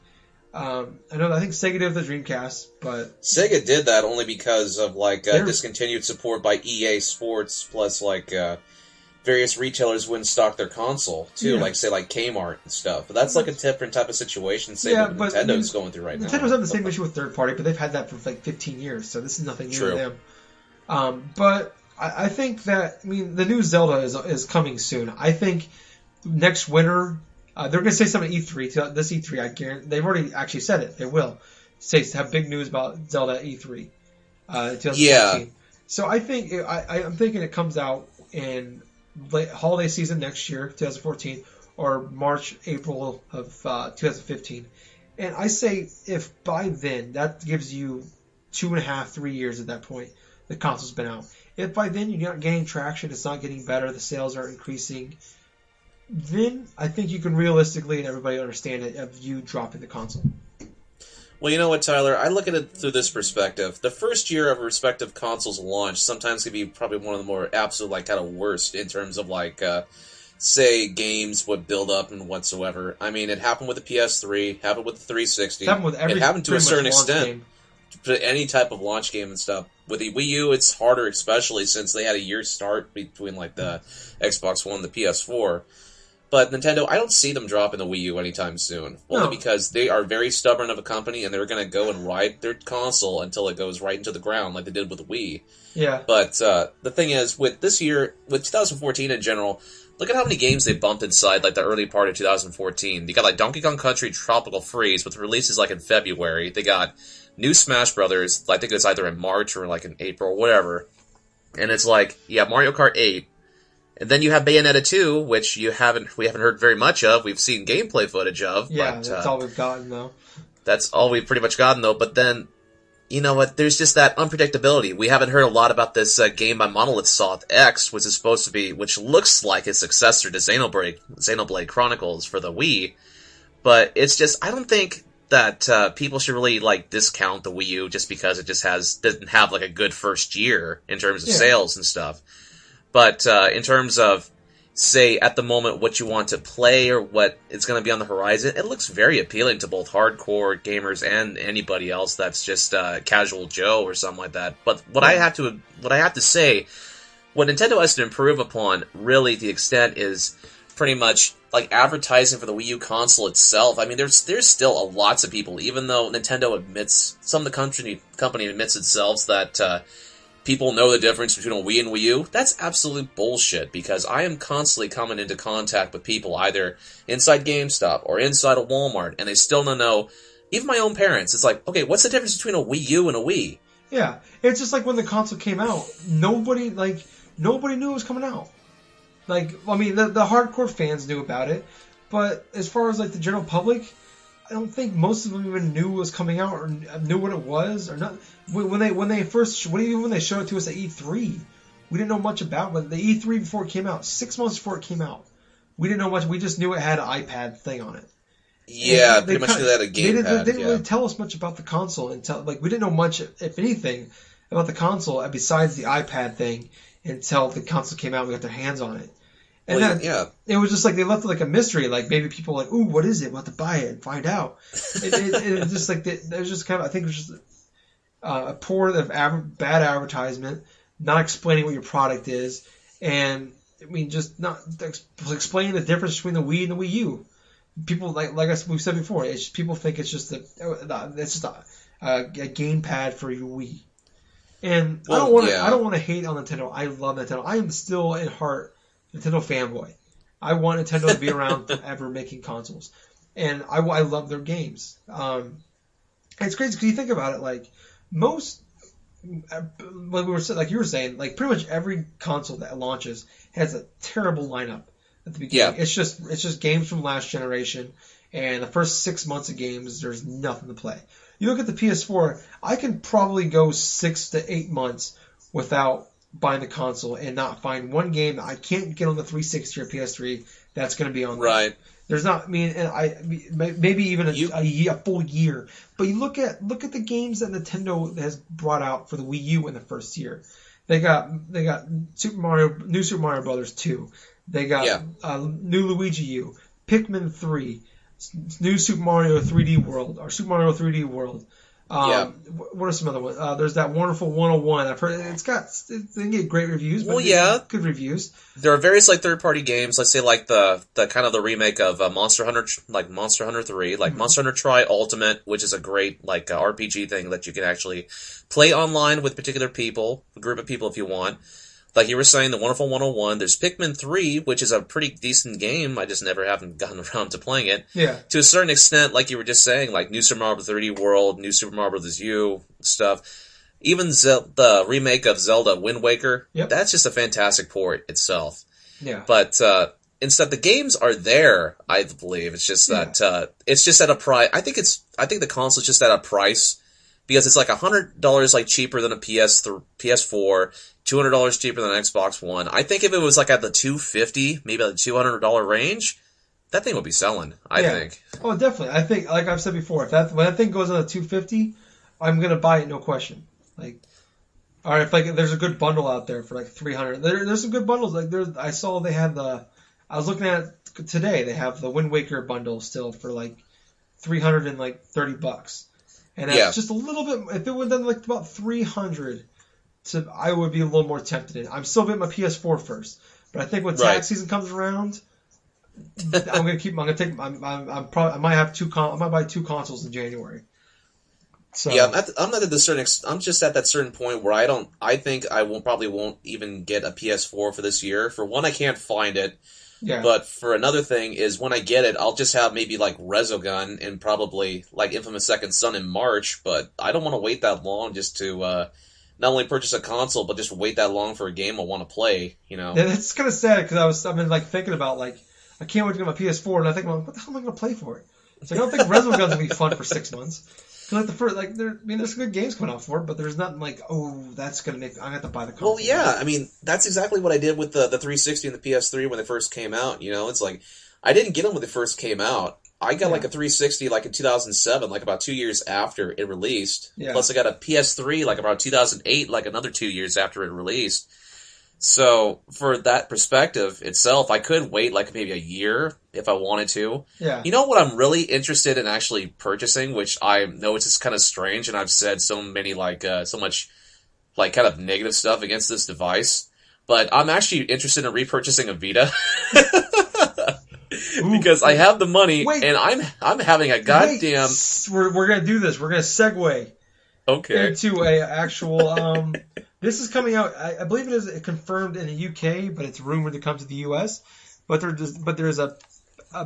I think Sega did the Dreamcast, but... Sega did that only because of, discontinued support by EA Sports, plus, various retailers wouldn't stock their console, too, like Kmart and stuff. But that's, a different type of situation, what Nintendo's going through right now. Nintendo's having the same issue with third party, but they've had that for, 15 years, so this is nothing new to them. But I think that, the new Zelda is coming soon. I think next winter, they're going to say something at E3. This E3, I guarantee, they've already actually said it. They will have big news about Zelda at E3. 2014. Yeah. So I think, I'm thinking it comes out in holiday season next year, 2014, or March, April of 2015. And I say if by then, that gives you 2.5, 3 years at that point, the console's been out. If by then you're not getting traction, it's not getting better, the sales are increasing, then I think you can realistically, and everybody understand it, of you dropping the console. Well, you know what, Tyler? I look at it through this perspective. The first year of a respective console's launch sometimes can be probably one of the more absolute, kind of worst in terms of, say, games would build up and whatsoever. It happened with the PS3, happened with the 360. It happened to a certain extent. Any type of launch game and stuff. With the Wii U, it's harder, especially since they had a year start between the Xbox One and the PS4. But Nintendo, I don't see them dropping the Wii U anytime soon. Only because they are very stubborn of a company, and they're going to go and ride their console until it goes right into the ground, like they did with the Wii. Yeah. But the thing is, with this year, with 2014 in general, look at how many games they bumped inside like the early part of 2014. You got like Donkey Kong Country Tropical Freeze with releases like in February. They got new Smash Brothers. I think it's either in March or like in April or whatever. And it's like you have Mario Kart 8, and then you have Bayonetta 2, which we haven't heard very much of. We've seen gameplay footage of. Yeah, but, that's all we've gotten though. That's all we've pretty much gotten though. But then, you know what? There's just that unpredictability. We haven't heard a lot about this game by Monolith Soft X, which is supposed to be, which looks like its successor to Xenoblade Chronicles for the Wii. But it's just, I don't think that people should really like discount the Wii U just because it just doesn't have like a good first year in terms of sales and stuff. But in terms of, say, at the moment, what you want to play or what is going to be on the horizon, it looks very appealing to both hardcore gamers and anybody else that's just casual Joe or something like that. But what I have to say, what Nintendo has to improve upon, really, to the extent is pretty much like advertising for the Wii U console itself. I mean, there's still lots of people, even though Nintendo admits, some of the company admits itself that people know the difference between a Wii and Wii U. That's absolute bullshit, because I am constantly coming into contact with people either inside GameStop or inside a Walmart, and they still don't know. Even my own parents, it's like, okay, what's the difference between a Wii U and a Wii? Yeah, it's just like when the console came out, nobody knew it was coming out. Like, I mean, the hardcore fans knew about it, but as far as like the general public, I don't think most of them even knew it was coming out or knew what it was or not. When they showed it to us at E3, we didn't know much about it. The E3 before it came out, 6 months before it came out, we didn't know much. We just knew it had an iPad thing on it. Yeah, pretty much knew that a gamepad. They didn't really tell us much about the console until we didn't know much, if anything, about the console besides the iPad thing until the console came out and we got their hands on it. And it was just like they left it like a mystery. Like maybe people were like, "Ooh, what is it? We'll have to buy it and find out." It just like it was just kind of, I think it was just a poor, bad advertisement, not explaining what your product is, and I mean just not explaining the difference between the Wii and the Wii U. People we've said before, people think it's just a gamepad for your Wii. And I don't want to hate on Nintendo. I love Nintendo. I am still at heart Nintendo fanboy. I want Nintendo to be around forever making consoles, and I love their games. It's crazy because you think about it, like most, like you were saying, like pretty much every console that launches has a terrible lineup at the beginning. Yeah. It's just games from last generation, and the first 6 months of games, there's nothing to play. You look at the PS4, I can probably go 6 to 8 months without buying the console and not find one game that I can't get on the 360 or PS3 that's going to be on there. Right. There's not, maybe even a full year. But you look at the games that Nintendo has brought out for the Wii U in the first year. They got new Super Mario Brothers 2. They got new Luigi U, Pikmin 3, new Super Mario 3D World, or Super Mario 3D World. What are some other ones? There's that Wonderful 101. I've heard they get great reviews. But good reviews. There are various like third-party games. Let's say like the kind of the remake of Monster Hunter, like Monster Hunter 3, like Monster Hunter Tri Ultimate, which is a great like RPG thing that you can actually play online with particular people, a group of people if you want. Like you were saying, the Wonderful 101. There's Pikmin 3, which is a pretty decent game. I just haven't gotten around to playing it. Yeah. To a certain extent, like you were just saying, like New Super Mario 3D World, New Super Mario Bros. U stuff. Even the remake of Zelda Wind Waker. Yep. That's just a fantastic port itself. Yeah. But instead, the games are there. I believe it's just that it's just at a price. I think the console's just at a price because it's like $100 like cheaper than a PS4. $200 cheaper than an Xbox One. I think if it was like at the $250, maybe like the $200 range, that thing would be selling. I think. Oh, definitely. I think, like I've said before, when that thing goes on the $250, I'm gonna buy it, no question. Like, or if like there's a good bundle out there for like $300, there's some good bundles. Like I saw they had I was looking at it today. They have the Wind Waker bundle still for like $330, and that's just a little bit. If it would have done like about $300. So I would be a little more tempted. I'm still getting my PS4 first, but I think when tax season comes around, I might have I might buy 2 consoles in January. So yeah, I'm not at the certain. I'm just at that certain point where I don't. I think I probably won't even get a PS4 for this year. For one, I can't find it. yeah. But for another thing is when I get it, I'll just have maybe like Resogun and probably like Infamous Second Son in March. But I don't want to wait that long just to not only purchase a console, but just wait that long for a game I want to play. You know. Yeah, that's kind of sad because I've been like thinking about like I can't wait to get my PS4 and I think, well, what the hell am I going to play for it? It's like I don't think Resogun's gonna be fun for 6 months. Like the first, like there's good games coming out for it, but there's nothing like, oh, that's gonna make. I'm gonna have to buy the console. Well, yeah, I mean that's exactly what I did with the 360 and the PS3 when they first came out. You know, it's like I didn't get them when they first came out. I got like a 360 like in 2007, like about 2 years after it released. Yeah. Plus, I got a PS3 like about 2008, like another 2 years after it released. So for that perspective itself, I could wait like maybe a year if I wanted to. Yeah. You know what I'm really interested in actually purchasing, which I know it's just kind of strange, and I've said so much like kind of negative stuff against this device, but I'm actually interested in repurchasing a Vita. Because I have the money, and I'm having a goddamn. We're gonna do this. We're gonna segue into a actual. This is coming out. I believe it is confirmed in the UK, but it's rumored to come to the US. But there's a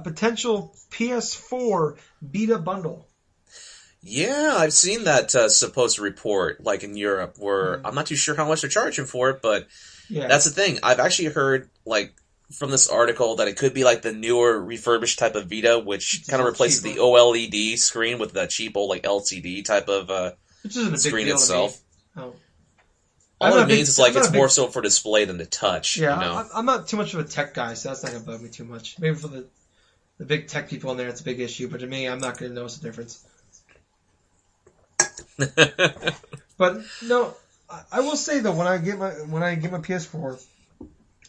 potential PS4 Vita bundle. Yeah, I've seen that supposed report, like in Europe, where I'm not too sure how much they're charging for it, but that's the thing. I've actually heard like from this article that it could be like the newer refurbished type of Vita, which kind of replaces the OLED screen with the cheap old like LCD type of which isn't a big screen deal itself. To me. Oh. All it means is like it's more so for display than the touch. Yeah, you know? I'm not too much of a tech guy, so that's not gonna bug me too much. Maybe for the big tech people in there, it's a big issue, but to me, I'm not gonna notice the difference. But no, I will say though, when I get my PS4,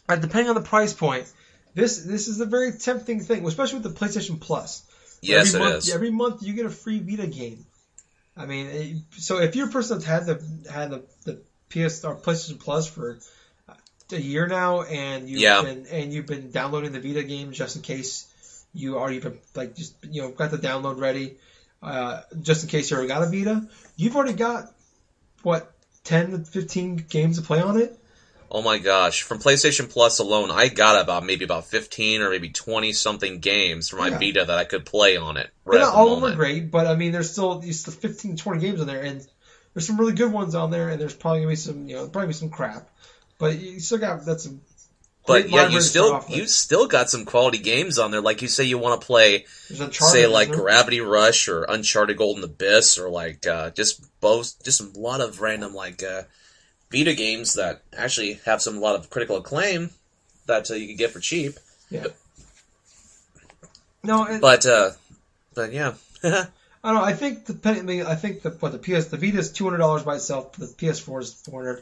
depending on the price point, this is a very tempting thing, especially with the PlayStation Plus. Yes, it is. Every month you get a free Vita game. I mean, so if you're a person that's had the PS or PlayStation Plus for a year now, and you've been downloading the Vita games just in case you already been like just got the download ready, just in case you already got a Vita, you've already got what 10 to 15 games to play on it. Oh my gosh! From PlayStation Plus alone, I got about 15 or maybe 20 something games for my Vita that I could play on it. Not all of them are great, but I mean, there's still 15, 20 games on there, and there's some really good ones on there, and there's probably gonna be some crap, but you still got some. But yeah, you still got some quality games on there. Like you say, you want to play, say like Gravity Rush or Uncharted Golden Abyss, or like just a lot of random like Vita games that actually have a lot of critical acclaim that you can get for cheap. Yeah. No, but yeah. I don't know. I think the Vita is $200 by itself. The PS4 is $400.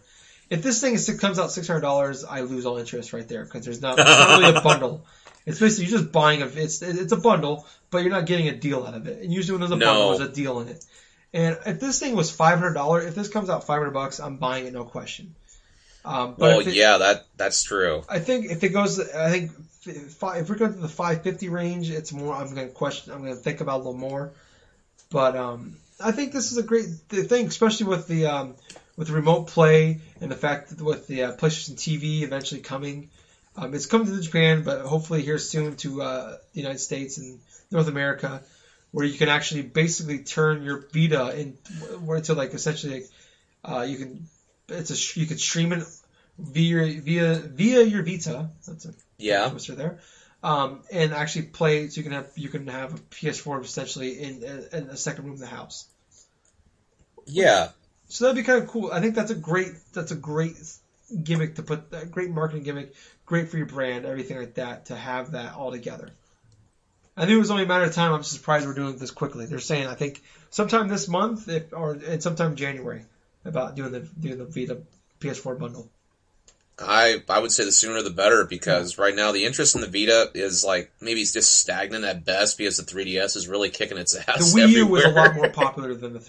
If this thing comes out $600, I lose all interest right there because it's not really a bundle. It's basically you're just buying it's a bundle, but you're not getting a deal out of it. And usually when there's a bundle, there's a deal in it. And if this thing was $500, if this comes out $500, I'm buying it, no question. That's true. I think if it goes, if we're going to the 550 range, it's more. I'm going to think about it a little more. But I think this is a great thing, especially with the remote play and the fact that with the PlayStation TV eventually coming. It's coming to Japan, but hopefully here soon to the United States and North America, where you can actually basically turn your Vita into like essentially you can stream it via your Vita. That's a twister there. And actually play, so you can have a PS4 essentially in a second room in the house. Yeah. So that'd be kind of cool. I think that's a great gimmick to put, a great marketing gimmick, great for your brand, everything like that, to have that all together. I knew it was only a matter of time. I'm surprised we're doing this quickly. They're saying, I think, sometime this month and sometime January about doing the Vita PS4 bundle. I would say the sooner the better, because right now the interest in the Vita is like maybe it's just stagnant at best because the 3DS is really kicking its ass. The Wii U everywhere. is a lot more popular than the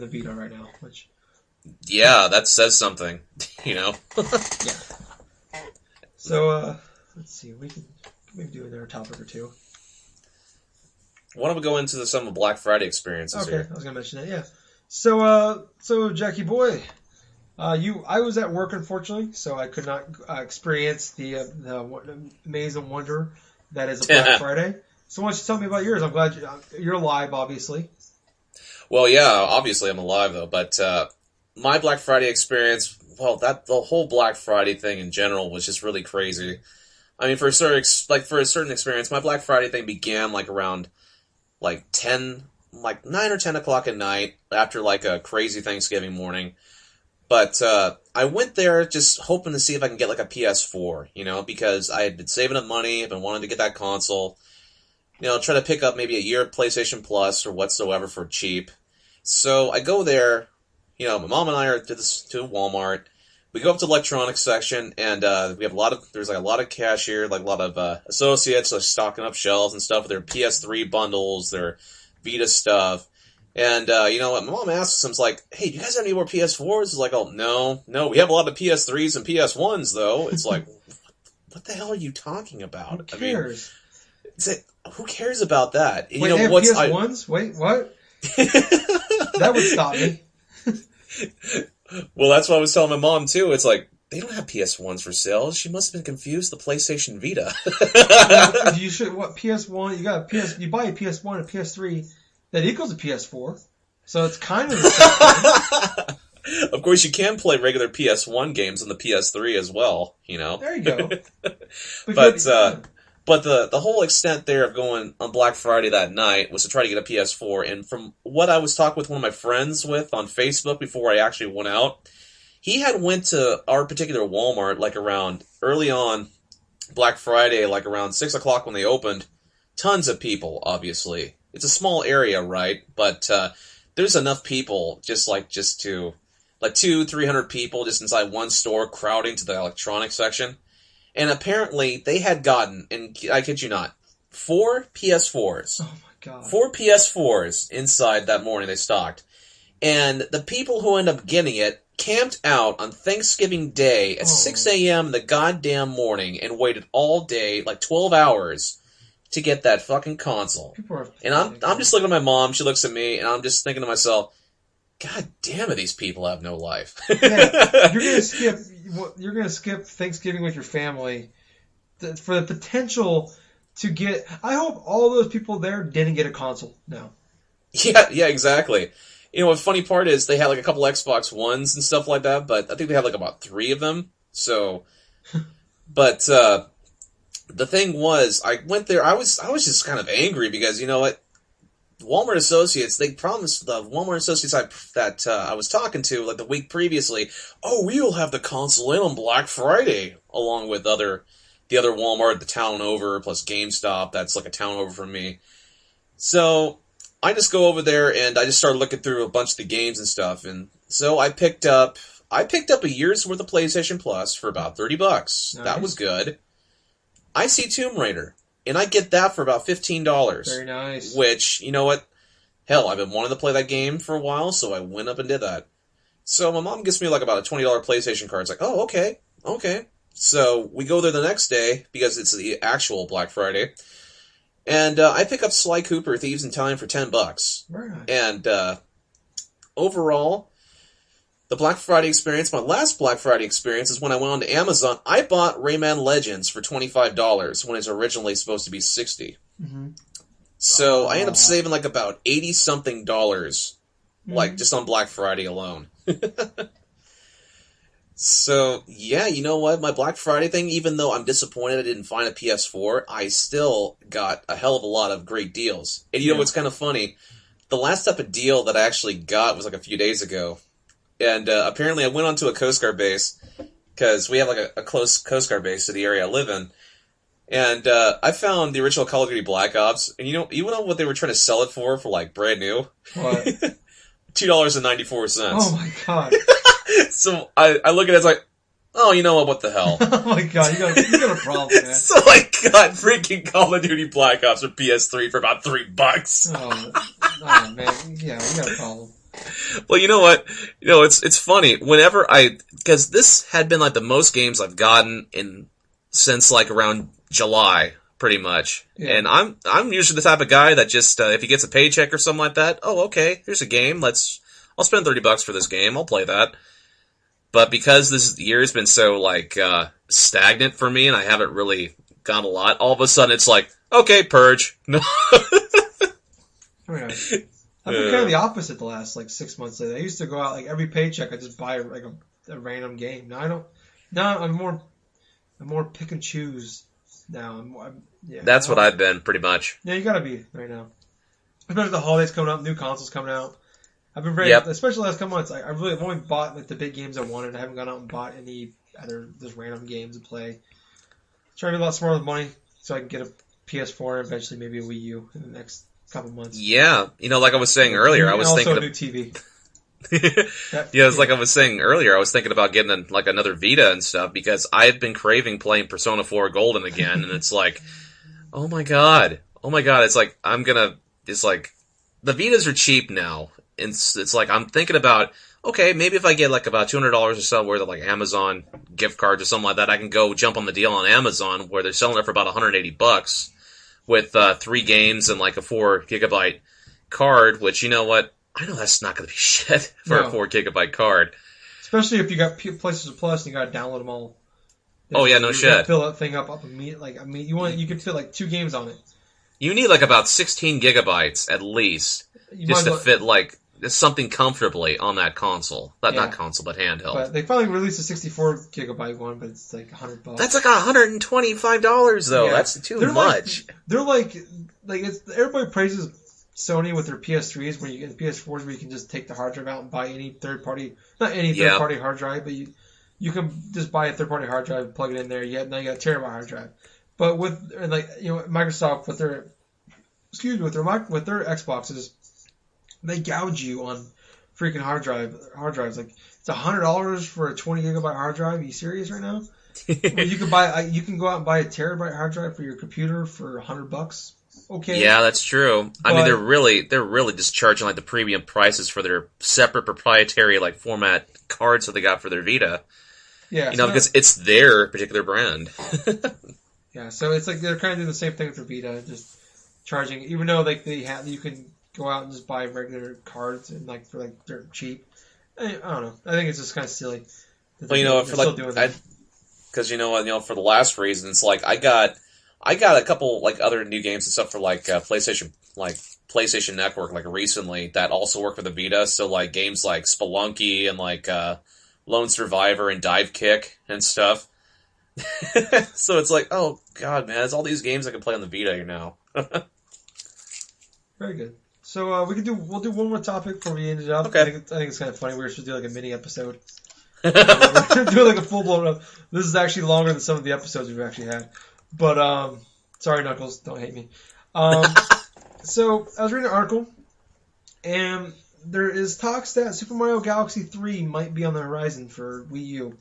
Vita right now. Yeah, that says something, Yeah. So let's see, we can maybe do another topic or two. Why don't we go into some of the Black Friday experiences here? I was going to mention that, yeah. So Jackie boy, I was at work unfortunately, so I could not experience the maze and wonder that is a Black Friday. So why don't you tell me about yours? I'm glad you're alive, obviously. Well, yeah, obviously I'm alive though, but my Black Friday experience, well, the whole Black Friday thing in general was just really crazy. I mean, for a certain experience, my Black Friday thing began like around like 9 or 10 o'clock at night after like a crazy Thanksgiving morning. But I went there just hoping to see if I can get like a PS4, because I had been saving up money, I've been wanting to get that console. Try to pick up maybe a year of PlayStation Plus or whatsoever for cheap. So I go there, my mom and I are to Walmart. We go up to the electronics section, and we have there's like a lot of cashier, like a lot of associates like stocking up shelves and stuff with their PS3 bundles, their Vita stuff. And you know what, my mom asks them, like, hey, do you guys have any more PS4s? It's like, oh, no, we have a lot of PS3s and PS1s, though. It's like, what the hell are you talking about? Who cares? Who cares about that? Wait, they have PS1s? Wait, what? That would stop me. Well, that's what I was telling my mom, too. It's like, they don't have PS1s for sale. She must have been confused with the PlayStation Vita. You should, PS1, you buy a PS1 and a PS3, that equals a PS4. So it's kind of the same thing. Of course, you can play regular PS1 games on the PS3 as well, There you go. But the whole extent there of going on Black Friday that night was to try to get a PS4. And from what I was talking with one of my friends with on Facebook before I actually went out, he had went to our particular Walmart like around early on Black Friday, like around 6 o'clock when they opened. Tons of people, obviously. It's a small area, right? But there's enough people just 200-300 people just inside one store crowding to the electronics section. And apparently, they had gotten, and I kid you not, 4 PS4s. Oh my god. 4 PS4s inside that morning they stocked. And the people who ended up getting it camped out on Thanksgiving Day at 6 a.m. the goddamn morning and waited all day, like 12 hours, to get that fucking console. And I'm just looking at my mom, she looks at me, and I'm just thinking to myself, God damn it, these people have no life. Yeah, you're gonna skip Thanksgiving with your family for the potential to get. I hope all those people there didn't get a console now. Yeah, exactly. The funny part is they had like a couple Xbox Ones and stuff like that, but I think they had like about 3 of them. So, but the thing was, I went there. I was just kind of angry because you know what. Walmart Associates, they promised the Walmart Associates I was talking to like the week previously, we'll have the console in on Black Friday, along with the other Walmart, the town over, plus GameStop, that's like a town over from me. So, I just go over there and I just started looking through a bunch of the games and stuff, and so I picked up a year's worth of PlayStation Plus for about $30. Nice. That was good. I see Tomb Raider. And I get that for about $15. Very nice. Which, you know what? Hell, I've been wanting to play that game for a while, so I went up and did that. So my mom gets me like about a $20 PlayStation card. It's like, oh, okay. So we go there the next day, because it's the actual Black Friday. And I pick up Sly Cooper, Thieves in Time for $10. Very nice. And overall, the Black Friday experience, my last Black Friday experience, is when I went on to Amazon. I bought Rayman Legends for $25 when it's originally supposed to be $60. Mm-hmm. So I ended up saving like about $80-something, like just on Black Friday alone. So, yeah, you know what? My Black Friday thing, even though I'm disappointed I didn't find a PS4, I still got a hell of a lot of great deals. And you know what's kind of funny? The last type of deal that I actually got was like a few days ago. And apparently I went onto a Coast Guard base, because we have like a close Coast Guard base to the area I live in. And I found the original Call of Duty Black Ops, and you know what they were trying to sell it for like brand new? What? $2.94. Oh my god. So I look at it, it's like, oh, you know what the hell? Oh my god, you got a problem, man. So I got freaking Call of Duty Black Ops for PS3 for about $3. Oh man, yeah, you got a problem. Well, you know what? It's funny. Because this had been like the most games I've gotten since like around July, pretty much. Yeah. And I'm usually the type of guy that just if he gets a paycheck or something like that, okay, here's a game. I'll spend $30 for this game. I'll play that. But because this year has been so, like, stagnant for me and I haven't really gone a lot, all of a sudden it's like, okay, Purge. No. Oh my God. I've been kind of the opposite the last, like, 6 months. I used to go out, like, every paycheck, I just buy, like, a random game. Now I don't. Now I'm more pick and choose now. Yeah. That's what I've been, pretty much. Yeah, you gotta be right now. Especially the holidays coming up, new consoles coming out. I've been very, especially the last couple months. I've only bought like the big games I wanted. I haven't gone out and bought any other just random games to play. Trying to be a lot smarter with money so I can get a PS4 and eventually maybe a Wii U in the next couple months. Yeah, like I was saying earlier, I was thinking also a new TV. It's like I was saying earlier, I was thinking about getting another Vita and stuff because I had been craving playing Persona 4 Golden again, and it's like, oh my god, it's like the Vitas are cheap now. It's like I'm thinking about, okay, maybe if I get like about $200 or so worth of like Amazon gift cards or something like that, I can go jump on the deal on Amazon where they're selling it for about $180 with 3 games and like a 4 gigabyte card, which you know what? I know that's not going to be shit for a 4 gigabyte card. Especially if you got PlayStation Plus and you got to download them all. Oh yeah, no shit. Fill that thing up immediately. You could fit like 2 games on it. You need like about 16 gigabytes at least just to fit like something comfortably on that console. Not console, but handheld. But they finally released a 64 gigabyte one, but it's like $100. That's like $125 though. Yeah. That's too much. They're like it's everybody praises Sony with their PS3s where you get the PS4s where you can just take the hard drive out and buy any third party hard drive, but you can just buy a third party hard drive, plug it in there. Now you got a terabyte hard drive. But with Microsoft with their Xboxes, they gouge you on freaking hard drives. Like it's $100 for a 20 gigabyte hard drive. Are you serious right now? You can go out and buy a terabyte hard drive for your computer for $100. Okay. Yeah, that's true. I mean, they're really just charging like the premium prices for their separate proprietary like format cards that they got for their Vita. Yeah, because it's their particular brand. Yeah, so it's like they're kind of doing the same thing with their Vita, just charging, even though like you can go out and just buy regular cards and like for like they're cheap. I don't know. I think it's just kind of silly. Well, for like, because for the last reason, it's like I got a couple like other new games and stuff for like PlayStation Network like recently that also work for the Vita. So like games like Spelunky and like Lone Survivor and Dive Kick and stuff. So it's like, oh god, man, it's all these games I can play on the Vita now. Very good. So we'll do one more topic before we end it up. Okay. I think it's kind of funny. We're supposed to do like a mini episode. We're doing like a full blown. This is actually longer than some of the episodes we've actually had. But sorry, Knuckles, don't hate me. So I was reading an article, and there is talks that Super Mario Galaxy 3 might be on the horizon for Wii U.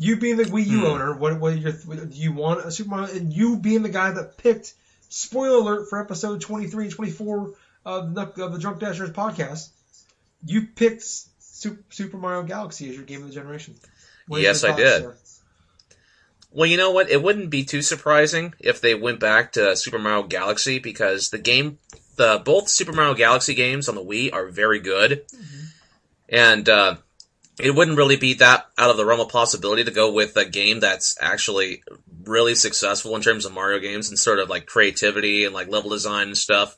You being the Wii U owner, do you want a Super Mario? And you being the guy that picked, spoiler alert for episode 23 and 24 of the Drunk Dashers podcast, you picked Super Mario Galaxy as your game of the generation. Yes, I did. Sir? Well, you know what? It wouldn't be too surprising if they went back to Super Mario Galaxy because both Super Mario Galaxy games on the Wii are very good, and it wouldn't really be that out of the realm of possibility to go with a game that's actually really successful in terms of Mario games and sort of like creativity and like level design and stuff.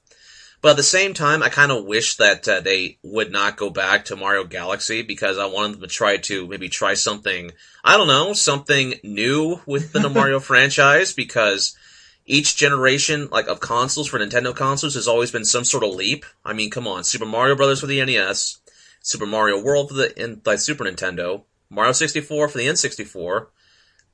But at the same time, I kind of wish that they would not go back to Mario Galaxy because I wanted them to try something, I don't know, something new with the Mario franchise because each generation like of consoles for Nintendo consoles has always been some sort of leap. I mean, come on, Super Mario Brothers for the NES, Super Mario World for the Super Nintendo, Mario 64 for the N64.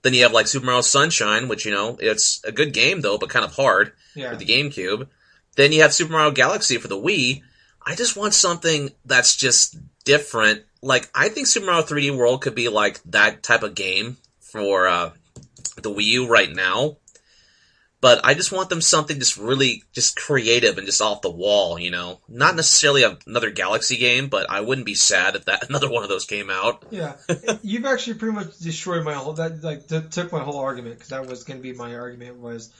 Then you have like Super Mario Sunshine, which it's a good game though, but kind of hard for the GameCube. Then you have Super Mario Galaxy for the Wii. I just want something that's just different. Like, I think Super Mario 3D World could be like that type of game for the Wii U right now. But I just want them something just really just creative and just off the wall, Not necessarily another Galaxy game, but I wouldn't be sad if another one of those came out. Yeah. You've actually pretty much destroyed my whole... took my whole argument, because that was going to be my argument was...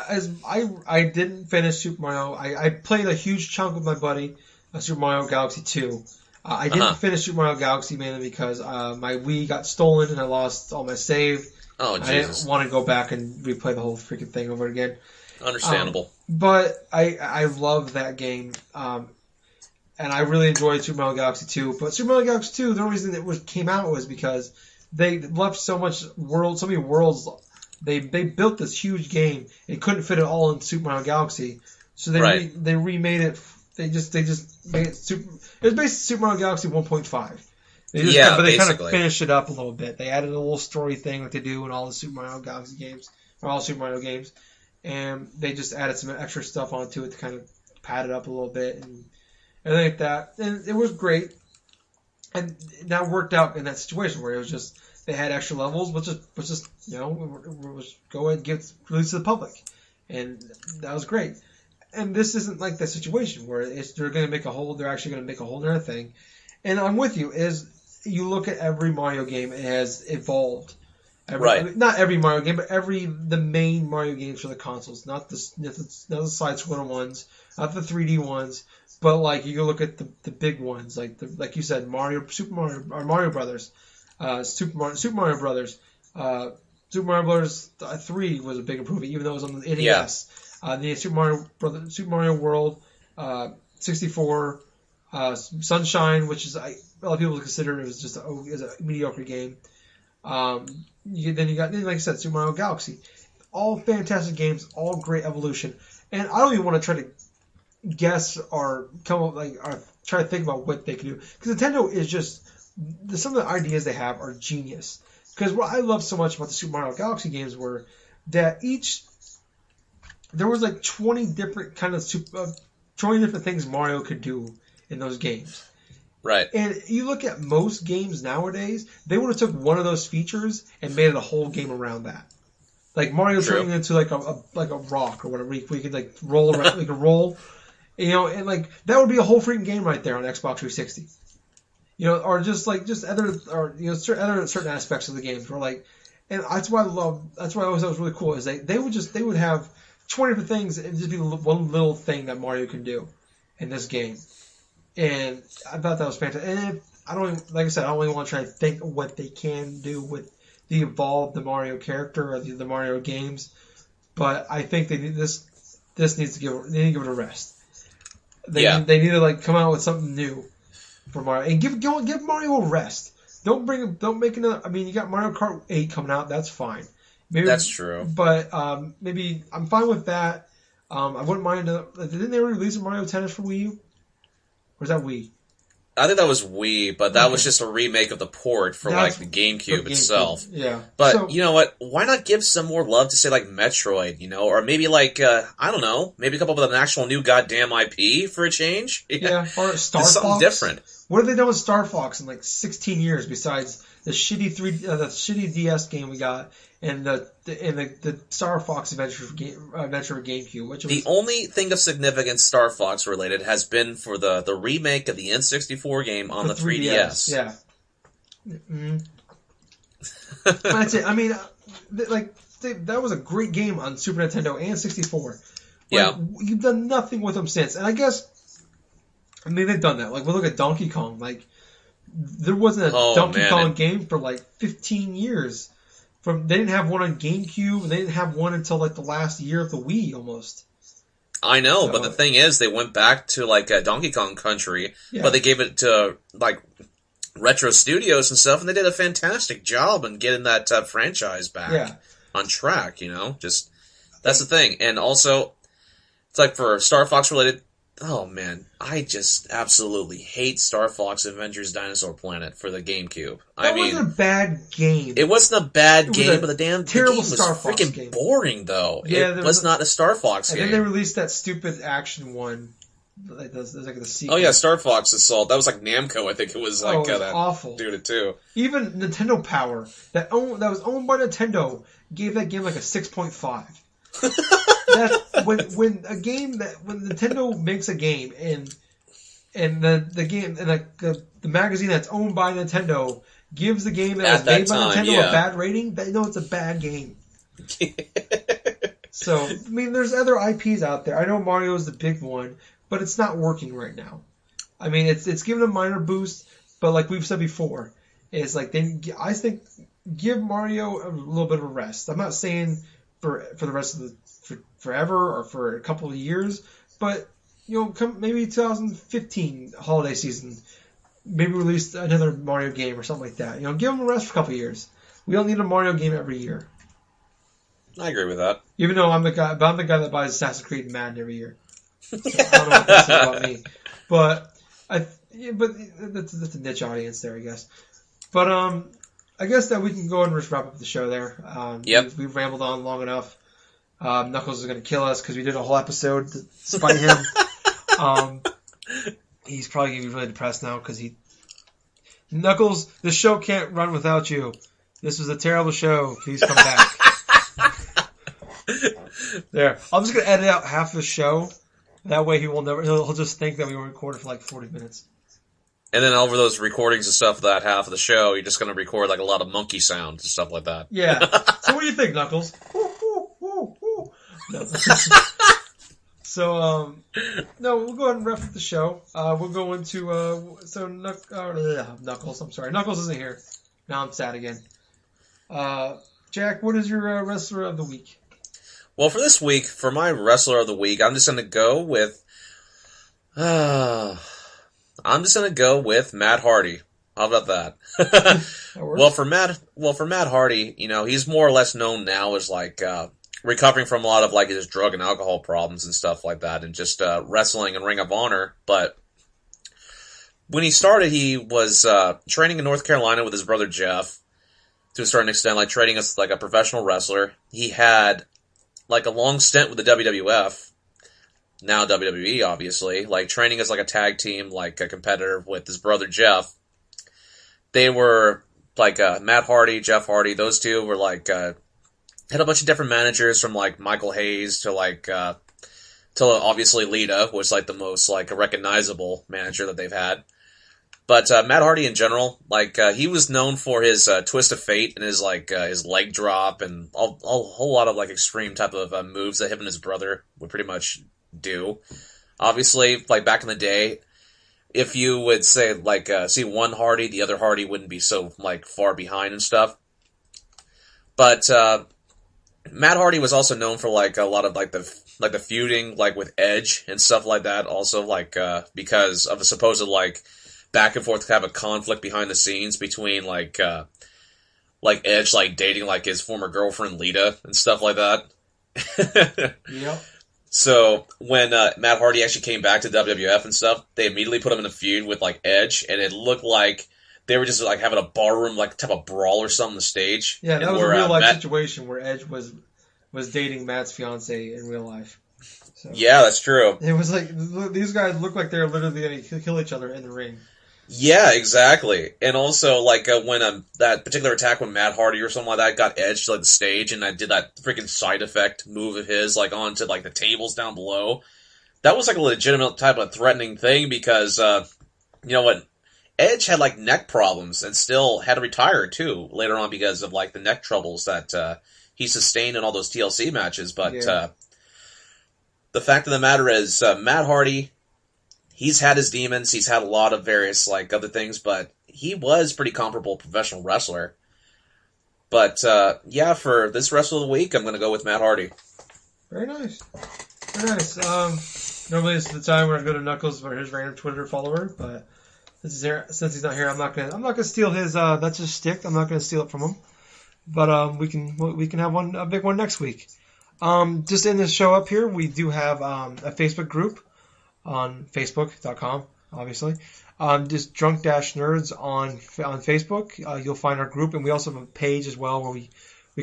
As I didn't finish Super Mario. I played a huge chunk with my buddy, Super Mario Galaxy 2. I didn't finish Super Mario Galaxy mainly because my Wii got stolen and I lost all my save. Oh, Jesus. I didn't want to go back and replay the whole freaking thing over again. Understandable. But I love that game. And I really enjoyed Super Mario Galaxy 2. But Super Mario Galaxy 2, the only reason it came out was because they left so many worlds. They built this huge game. It couldn't fit it all in Super Mario Galaxy. So they remade it. They just made it It was basically Super Mario Galaxy 1.5. But they kind of finished it up a little bit. They added a little story thing like they do in all the Super Mario Galaxy games, or all Super Mario games. And they just added some extra stuff onto it to kind of pad it up a little bit and everything like that. And it was great. And that worked out in that situation where it was just, they had extra levels, but just go ahead and get it released to the public. And that was great. And this isn't like that situation where they're actually going to make a whole other thing. And I'm with you, you look at every Mario game, it has evolved. Not every Mario game, but the main Mario games for the consoles, not the side-scroller ones, not the 3D ones, but like you look at the big ones, like you said, Mario Brothers, Super Mario Brothers, Super Mario Brothers 3 was a big improvement, even though it was on the NES. The Super Mario World 64, Sunshine, which is a lot of people consider it was just a mediocre game. Then you got, like I said, Super Mario Galaxy. All fantastic games, all great evolution. And I don't even want to try to guess or come up or try to think about what they can do, because Nintendo is just, some of the ideas they have are genius. Because what I love so much about the Super Mario Galaxy games were that there was like 20 different things Mario could do in those games. Right. And you look at most games nowadays, they would have took one of those features and made it a whole game around that. Like Mario turning into like a rock or whatever, where you could like roll around, like a roll, and like that would be a whole freaking game right there on Xbox 360. Or certain aspects of the games were like, and that's why I always thought was really cool is they would have 20 different things and just be one little thing that Mario can do in this game. And I thought that was fantastic. And I don't really want to try to think of what they can do with the Mario character or the Mario games. But I think they need this needs to give it a rest. They need to come out with something new for Mario and give Mario a rest. Don't make another. I mean, you got Mario Kart 8 coming out. That's fine. Maybe that's true. But maybe I'm fine with that. I wouldn't mind. Didn't they release a Mario Tennis for Wii U? Or is that Wii? I think that was Wii, but that was just a remake of the port for the GameCube itself. Yeah. But you know what? Why not give some more love to say Metroid, or maybe I don't know, maybe come up with an actual new goddamn IP for a change? Yeah, or Star Fox. Something different. What have they done with Star Fox in 16 years besides the shitty DS game we got and the Star Fox Adventure for GameCube? Which was the only thing of significance Star Fox related has been for the remake of the N64 game on the 3DS. Yeah. Mm-hmm. That's it. I mean, that was a great game on Super Nintendo and 64. You've done nothing with them since, and I guess. I mean, they've done that. We look at Donkey Kong. There wasn't a Donkey Kong game for 15 years. They didn't have one on GameCube, and they didn't have one until the last year of the Wii almost. I know, but the thing is, they went back to Donkey Kong Country, but they gave it to Retro Studios and stuff, and they did a fantastic job in getting that franchise back on track. Just that's the thing. And also, it's for Star Fox related. Oh man, I just absolutely hate Star Fox Adventures Dinosaur Planet for the GameCube. That wasn't a bad game. It wasn't a bad game, but the terrible game was Star Fox freaking game. boring though. Yeah, it was not a Star Fox game. And then they released that stupid action one. There's the sequel. Oh yeah, Star Fox Assault. That was Namco. I think it was it was awful. Did it too. Even Nintendo Power that was owned by Nintendo gave that game a 6.5. When Nintendo makes a game and the game and the magazine that's owned by Nintendo gives the game that was made by Nintendo a bad rating, they know it's a bad game. So I mean, there's other IPs out there. I know Mario is the big one, but it's not working right now. I mean, it's given a minor boost, but like we've said before, it's like I think give Mario a little bit of a rest. I'm not saying for the rest of forever or for a couple of years, but maybe 2015 holiday season, maybe release another Mario game or something like that. Give him a rest for a couple of years. We don't need a Mario game every year. I agree with that. Even though I'm the guy that buys Assassin's Creed and Madden every year. So I don't know what that says about me, but that's a niche audience there, I guess. But I guess that we can go and just wrap up the show there. Yep. We've rambled on long enough. Knuckles is going to kill us because we did a whole episode to spite him. He's probably going to be really depressed now because Knuckles, the show can't run without you. This was a terrible show. Please come back. There. I'm just going to edit out half the show. That way he'll just think that we were recording for like 40 minutes. And then over those recordings and stuff, that half of the show, you're just going to record like a lot of monkey sounds and stuff like that. Yeah. So what do you think, Knuckles? No. So, no, we'll go ahead and wrap up the show. We'll go into, Knuckles, I'm sorry. Knuckles isn't here. Now I'm sad again. Jack, what is your wrestler of the week? Well, for this week, for my wrestler of the week, I'm just going to go with Matt Hardy. How about that? Well, for Matt Hardy, he's more or less known now as like recovering from a lot of like his drug and alcohol problems and stuff like that, and just wrestling in Ring of Honor. But when he started, he was training in North Carolina with his brother Jeff to a certain extent, like training as like a professional wrestler. He had like a long stint with the WWF, now WWE, obviously, like training as like a tag team, like a competitor with his brother Jeff. They were like Matt Hardy, Jeff Hardy. Those two were like had a bunch of different managers, from like Michael Hayes to like to obviously Lita was like the most like a recognizable manager that they've had. But Matt Hardy in general, like he was known for his twist of fate and his like his leg drop and a whole lot of like extreme type of moves that him and his brother would pretty much do. Obviously, like back in the day, if you would say like see one Hardy, the other Hardy wouldn't be so like far behind and stuff. But Matt Hardy was also known for like a lot of like the feuding like with Edge and stuff like that. Also like because of a supposed like back and forth kind of a conflict behind the scenes between like Edge like dating like his former girlfriend Lita and stuff like that. Yep. So when Matt Hardy actually came back to WWF and stuff, they immediately put him in a feud with like Edge, and it looked like they were just like having a barroom like type of brawl or something on the stage. Yeah, that was a real life situation where Edge was dating Matt's fiance in real life. So, yeah, that's true. It was like these guys look like they're literally going to kill each other in the ring. Yeah, exactly. And also, like, when that particular attack when Matt Hardy or something like that got Edge to like, the stage, and I did that freaking side effect move of his, like, onto, like, the tables down below, that was, like, a legitimate type of threatening thing, because, you know what, Edge had, like, neck problems, and still had to retire, too, later on, because of, like, the neck troubles that he sustained in all those TLC matches. But the fact of the matter is, Matt Hardy, he's had his demons, he's had a lot of various, like, other things, but he was pretty comparable professional wrestler. But, yeah, for this wrestler of the week, I'm going to go with Matt Hardy. Very nice. Very nice. Normally it's the time where I go to Knuckles for his random Twitter follower, but since he's not here, I'm not gonna steal his, that's his stick, I'm not gonna steal it from him. But, we can have a big one next week. Just in this show up here, we do have, a Facebook group on Facebook.com, obviously. Just Drunk-Nerds on Facebook. You'll find our group, and we also have a page as well where we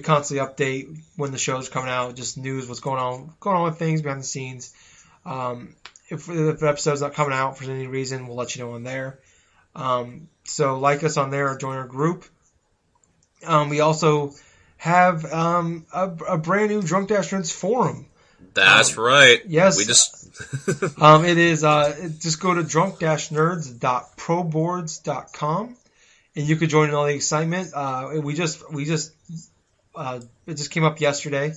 constantly update when the show's coming out, just news, what's going on with things behind the scenes. If the episode's not coming out for any reason, we'll let you know on there. So like us on there or join our group. We also have a brand new Drunk-Nerds forum. That's right. Yes. We just it is just go to drunk-nerds.proboards.com and you could join in all the excitement. It just came up yesterday.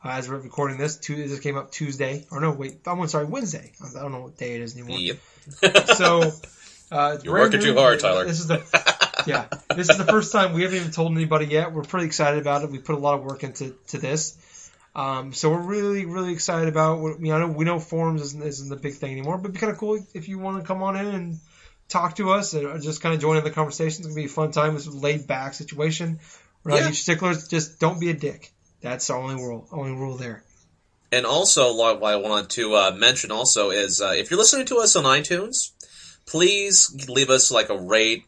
As we're recording this, this came up Tuesday. Or no, wait. I'm sorry, Wednesday. I don't know what day it is anymore. Yep. So, you're working too hard, Tyler. This is the first time we haven't even told anybody yet. We're pretty excited about it. We put a lot of work into this. So we're really, really excited about it. We know forums isn't the big thing anymore, but it'd be kind of cool if you want to come on in and talk to us or just kind of join in the conversation. It's going to be a fun time. It's a laid-back situation. We're not huge sticklers. Just don't be a dick. That's the only rule there. And also, what I wanted to mention also is if you're listening to us on iTunes, please leave us like a rate,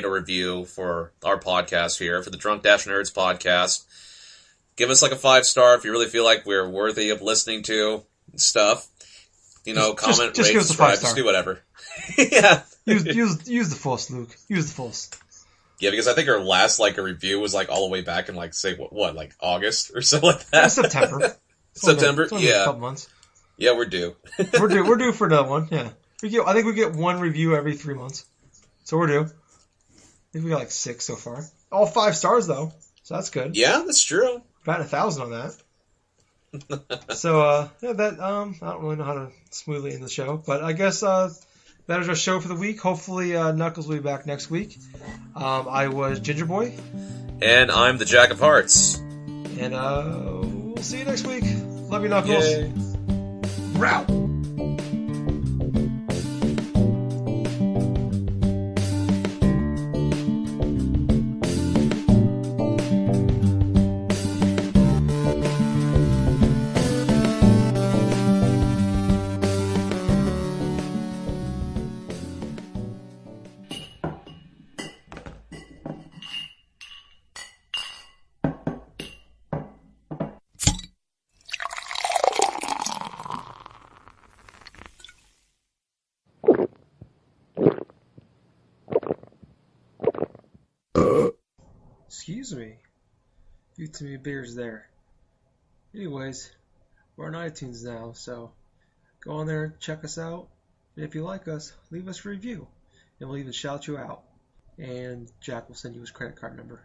or review for our podcast here, for the Drunk Dash Nerds podcast. Give us like a 5-star if you really feel like we're worthy of listening to stuff. Comment, just rate, subscribe, just do whatever. Yeah. Use the force, Luke. Use the force. Yeah, because I think our last a review was all the way back in say August or something like that. September. September. It's only a couple months. Yeah, we're due. We're due for another one. Yeah. I think we get one review every 3 months. So we're due. I think we got 6 so far. All 5 stars though. So that's good. Yeah, that's true. About 1,000 on that. So I don't really know how to smoothly end the show, but I guess that is our show for the week. Hopefully Knuckles will be back next week. I was Gingerboy. And I'm the Jack of Hearts. And we'll see you next week. Love you, Knuckles. Yay. Route. Excuse me. You too many beers there. Anyways, we're on iTunes now, so go on there, check us out, and if you like us, leave us a review, and we'll even shout you out. And Jack will send you his credit card number.